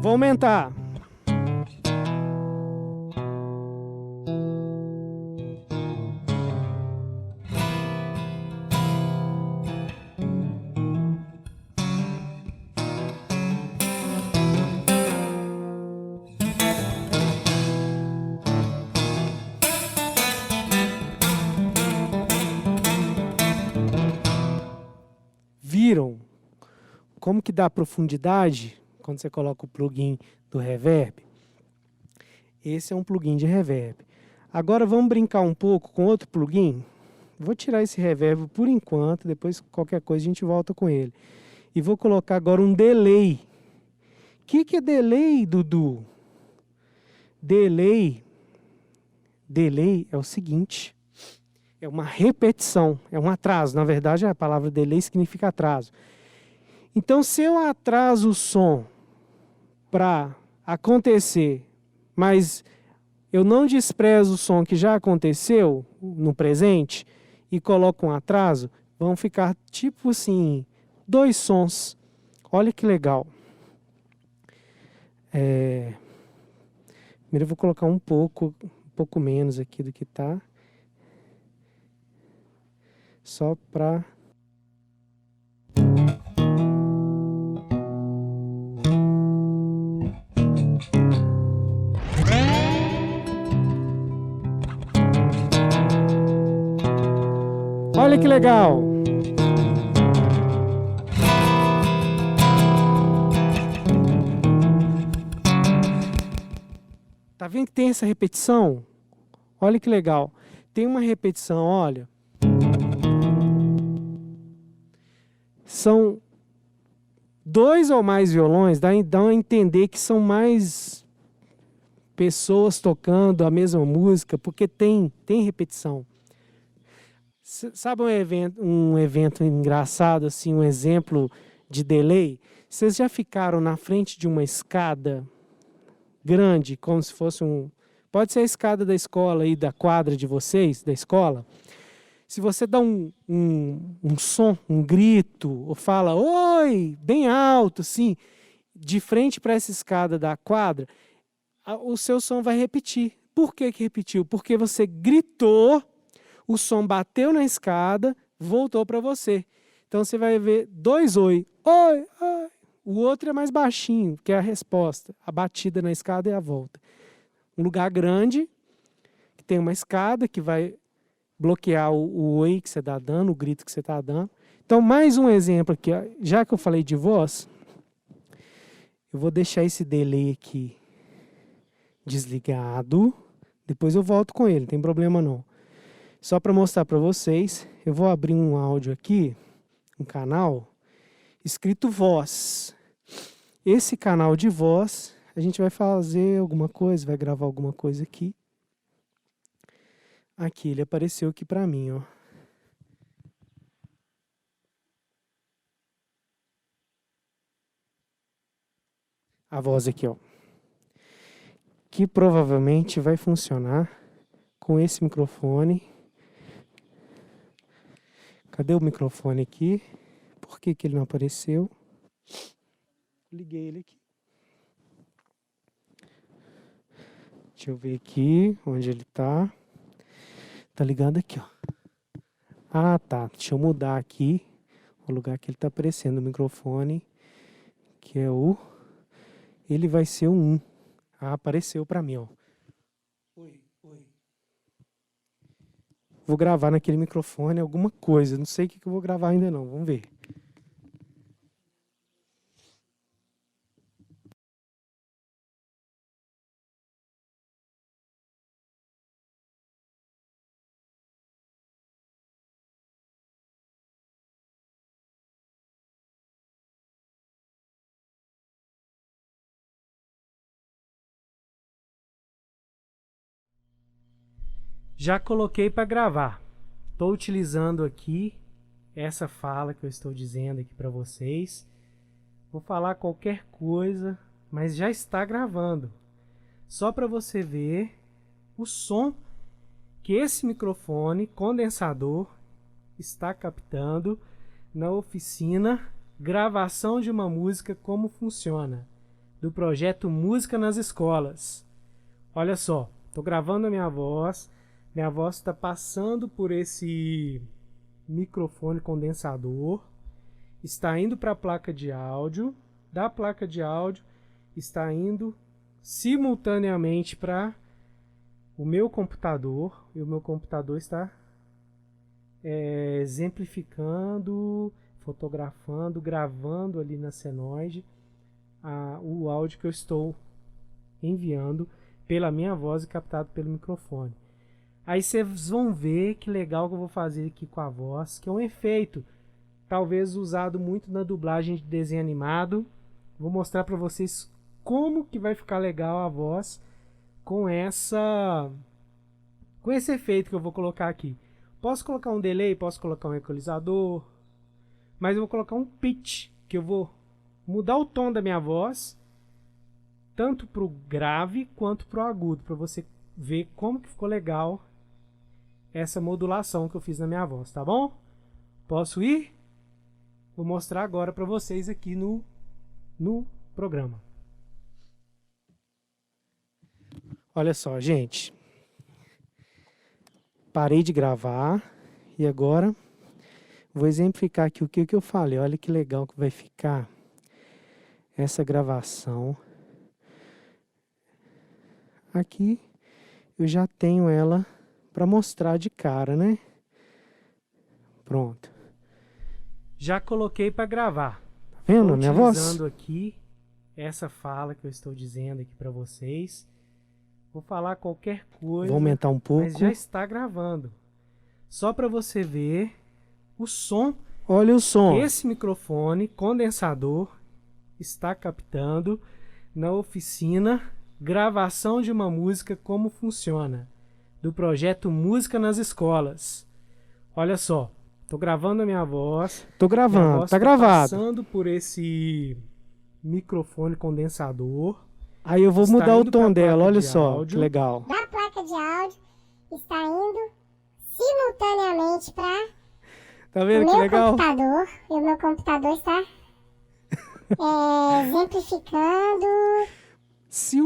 Vou aumentar. Viram como que dá profundidade quando você coloca o plugin do reverb? Esse é um plugin de reverb. Agora vamos brincar um pouco com outro plugin. Vou tirar esse reverb por enquanto, depois qualquer coisa a gente volta com ele. E vou colocar agora um delay. O que é delay, Dudu? Delay é o seguinte... É uma repetição, é um atraso. Na verdade, a palavra delay significa atraso. Então, se eu atraso o som para acontecer, mas eu não desprezo o som que já aconteceu no presente e coloco um atraso, vão ficar tipo assim, 2 sons. Olha que legal. Primeiro eu vou colocar um pouco menos aqui do que está. Só para... Olha que legal! Tá vendo que tem essa repetição? Olha que legal. Tem uma repetição, olha. São 2 ou mais violões, dá a entender que são mais pessoas tocando a mesma música, porque tem repetição. Sabe um evento engraçado, assim, um exemplo de delay? Vocês já ficaram na frente de uma escada grande, como se fosse pode ser a escada da escola aí, da quadra de vocês, da escola. Se você dá um som, um grito, ou fala oi, bem alto, assim, de frente para essa escada da quadra, o seu som vai repetir. Por que repetiu? Porque você gritou, o som bateu na escada, voltou para você. Então você vai ver 2 oi, oi, oi. O outro é mais baixinho, que é a resposta, a batida na escada e a volta. Um lugar grande, que tem uma escada que vai bloquear o oi que você está dando, o grito que você está dando. Então, mais um exemplo aqui. Já que eu falei de voz, eu vou deixar esse delay aqui desligado. Depois eu volto com ele, não tem problema não. Só para mostrar para vocês, eu vou abrir um áudio aqui, um canal, escrito voz. Esse canal de voz, a gente vai fazer alguma coisa, vai gravar alguma coisa aqui. Aqui, ele apareceu aqui para mim, ó. A voz aqui, ó. Que provavelmente vai funcionar com esse microfone. Cadê o microfone aqui? Por que ele não apareceu? Liguei ele aqui. Deixa eu ver aqui onde ele tá. Tá ligado aqui, ó. Ah, tá. Deixa eu mudar aqui o lugar que ele tá aparecendo o microfone, que é o... Ele vai ser o 1. Ah, apareceu pra mim, ó. Oi, oi. Vou gravar naquele microfone alguma coisa. Não sei o que eu vou gravar ainda não. Vamos ver. Já coloquei para gravar. Estou utilizando aqui essa fala que eu estou dizendo aqui para vocês. Vou falar qualquer coisa, mas já está gravando. Só para você ver o som que esse microfone condensador está captando na oficina Gravação de uma Música Como Funciona, do projeto Música nas Escolas. Olha só, estou gravando a minha voz está passando por esse microfone condensador, está indo para a placa de áudio, da placa de áudio está indo simultaneamente para o meu computador, e o meu computador está exemplificando, fotografando, gravando ali na senoide o áudio que eu estou enviando pela minha voz e captado pelo microfone. Aí vocês vão ver que legal que eu vou fazer aqui com a voz, que é um efeito, talvez usado muito na dublagem de desenho animado. Vou mostrar para vocês como que vai ficar legal a voz com esse efeito que eu vou colocar aqui. Posso colocar um delay, posso colocar um equalizador, mas eu vou colocar um pitch, que eu vou mudar o tom da minha voz, tanto para o grave quanto para o agudo, para você ver como que ficou legal essa modulação que eu fiz na minha voz, tá bom? Posso ir? Vou mostrar agora para vocês aqui no programa. Olha só, gente. Parei de gravar e agora vou exemplificar aqui o que eu falei. Olha que legal que vai ficar essa gravação. Aqui eu já tenho ela para mostrar de cara, né? Pronto. Já coloquei para gravar. Tá vendo a minha voz? Utilizando aqui essa fala que eu estou dizendo aqui para vocês. Vou falar qualquer coisa. Vou aumentar um pouco. Mas já está gravando. Só para você ver o som Olha o som. que esse microfone condensador está captando na oficina Gravação de uma Música Como Funciona, do projeto Música nas Escolas. Olha só, tô gravando a minha voz. Tô Minha gravando, voz tá gravado. passando por esse microfone condensador. Aí eu vou Está mudar o indo pra tom dela, placa olha de só, áudio. que legal. Da placa de áudio está indo simultaneamente para Tá o vendo que meu legal? computador. E o meu computador está exemplificando. Se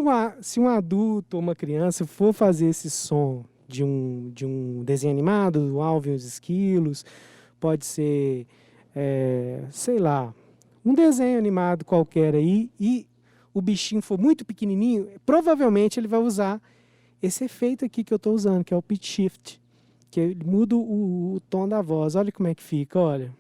um adulto ou uma criança for fazer esse som de um desenho animado, do Alvin e os Esquilos, pode ser, sei lá, um desenho animado qualquer aí, e o bichinho for muito pequenininho, provavelmente ele vai usar esse efeito aqui que eu estou usando, que é o pitch shift, que ele muda o tom da voz. Olha como é que fica, olha.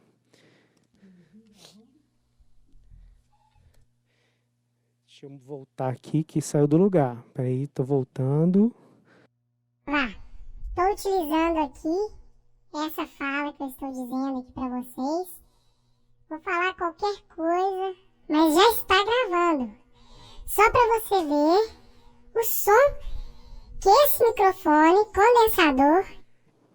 Deixa eu voltar aqui que saiu do lugar. Peraí, tô voltando. Vá, estou utilizando aqui essa fala que eu estou dizendo aqui para vocês. Vou falar qualquer coisa, mas já está gravando. Só para você ver o som que esse microfone condensador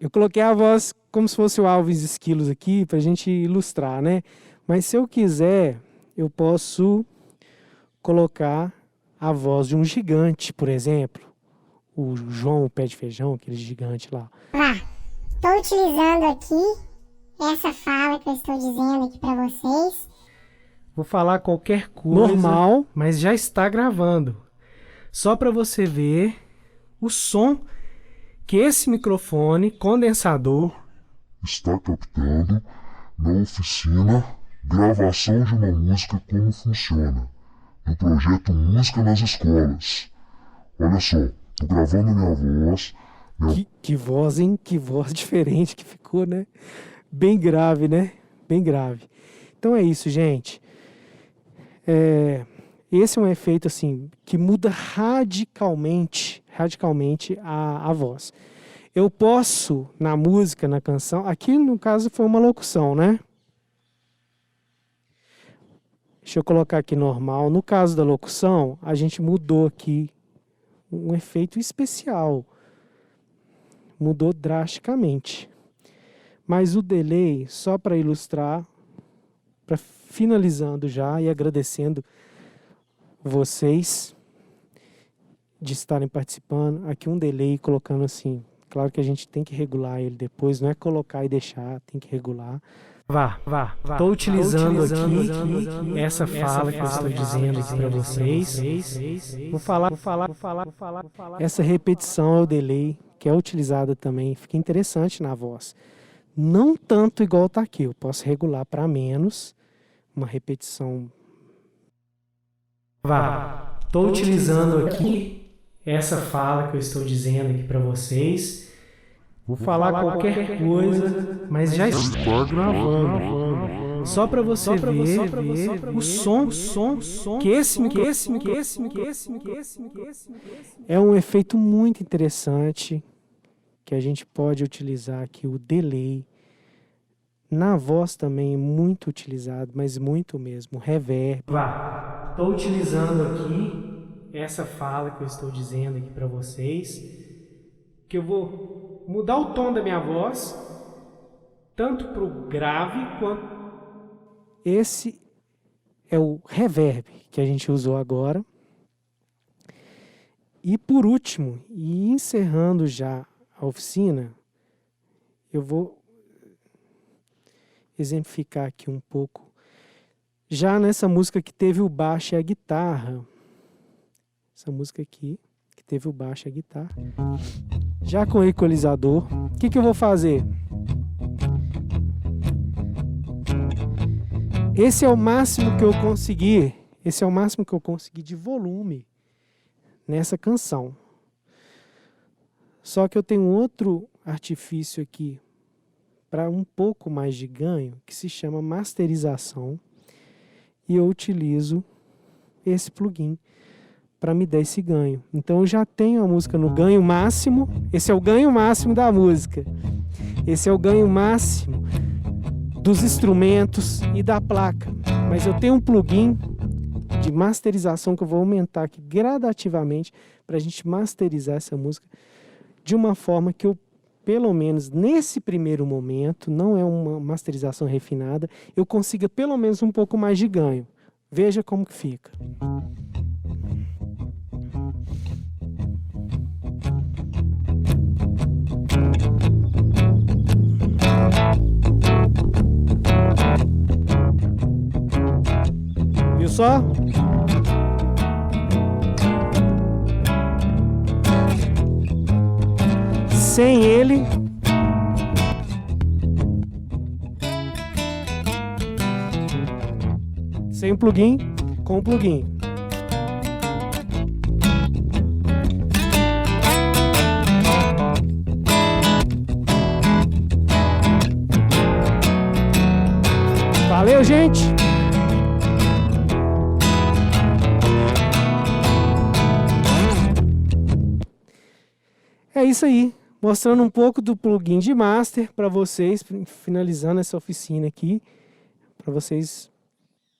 Eu coloquei a voz como se fosse o Alves Esquilos aqui pra gente ilustrar, né? Mas se eu quiser, eu posso colocar a voz de um gigante, por exemplo. O João o Pé de Feijão, aquele gigante lá. Vá, estou utilizando aqui essa fala que eu estou dizendo aqui para vocês. Vou falar qualquer coisa. Normal. Mas já está gravando. Só para você ver o som que esse microfone condensador está captando na oficina Gravação de uma Música Como Funciona, do projeto Música nas Escolas. Olha só, tô gravando minha voz. Que voz, hein? Que voz diferente que ficou, né? Bem grave, né? Bem grave. Então é isso, gente. Esse é um efeito assim que muda radicalmente a voz. Eu posso, na música, na canção, aqui no caso foi uma locução, né? Deixa eu colocar aqui normal. No caso da locução, a gente mudou aqui um efeito especial. Mudou drasticamente. Mas o delay, só para ilustrar, para finalizando já e agradecendo vocês de estarem participando. Aqui um delay colocando assim. Claro que a gente tem que regular ele depois, não é colocar e deixar, tem que regular. Vá. Estou utilizando aqui essa fala que eu estou dizendo aqui para vocês. Vou falar. Essa repetição é o delay, que é utilizada também, fica interessante na voz. Não tanto igual está aqui, eu posso regular para menos, uma repetição. Vá. Estou utilizando aqui essa fala que eu estou dizendo aqui para vocês. Vou falar qualquer coisa, mas já está gravando. Só para você ver o som que esse microfone. É um efeito muito interessante que a gente pode utilizar aqui, o delay. Na voz também é muito utilizado, mas muito mesmo, reverb. Vá. Estou utilizando aqui essa fala que eu estou dizendo aqui para vocês, que eu vou mudar o tom da minha voz, tanto para o grave quanto... Esse é o reverb que a gente usou agora. E por último, e encerrando já a oficina, eu vou exemplificar aqui um pouco. Já nessa música que teve o baixo e a guitarra, essa música aqui, que teve o baixo e a guitarra, já com o equalizador, o que eu vou fazer? Esse é o máximo que eu consegui de volume nessa canção. Só que eu tenho outro artifício aqui para um pouco mais de ganho, que se chama masterização, e eu utilizo esse plugin para me dar esse ganho. Então eu já tenho a música no ganho máximo. Esse é o ganho máximo da música. Esse é o ganho máximo dos instrumentos e da placa. Mas eu tenho um plugin de masterização que eu vou aumentar aqui gradativamente para a gente masterizar essa música de uma forma que eu, pelo menos nesse primeiro momento, não é uma masterização refinada, eu consiga pelo menos um pouco mais de ganho. Veja como que fica. Viu só? Sem ele, sem o plugin, com o plugin. Valeu, gente! É isso aí, mostrando um pouco do plugin de master para vocês, finalizando essa oficina aqui, para vocês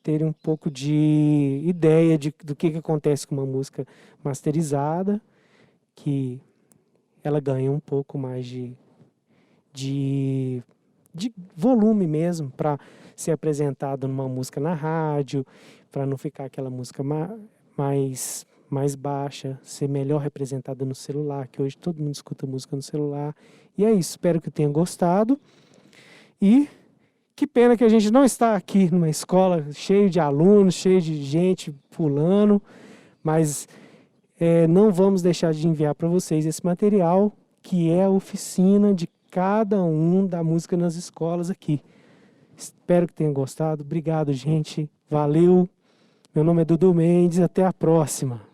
terem um pouco de ideia do que acontece com uma música masterizada, que ela ganha um pouco mais de volume mesmo, para ser apresentada numa música na rádio, para não ficar aquela música mais baixa, ser melhor representada no celular, que hoje todo mundo escuta música no celular. E é isso, espero que tenha gostado. E que pena que a gente não está aqui numa escola cheio de alunos, cheio de gente pulando, mas não vamos deixar de enviar para vocês esse material, que é a oficina de cada um da música nas escolas aqui. Espero que tenham gostado. Obrigado, gente. Valeu. Meu nome é Dudu Mendes. Até a próxima.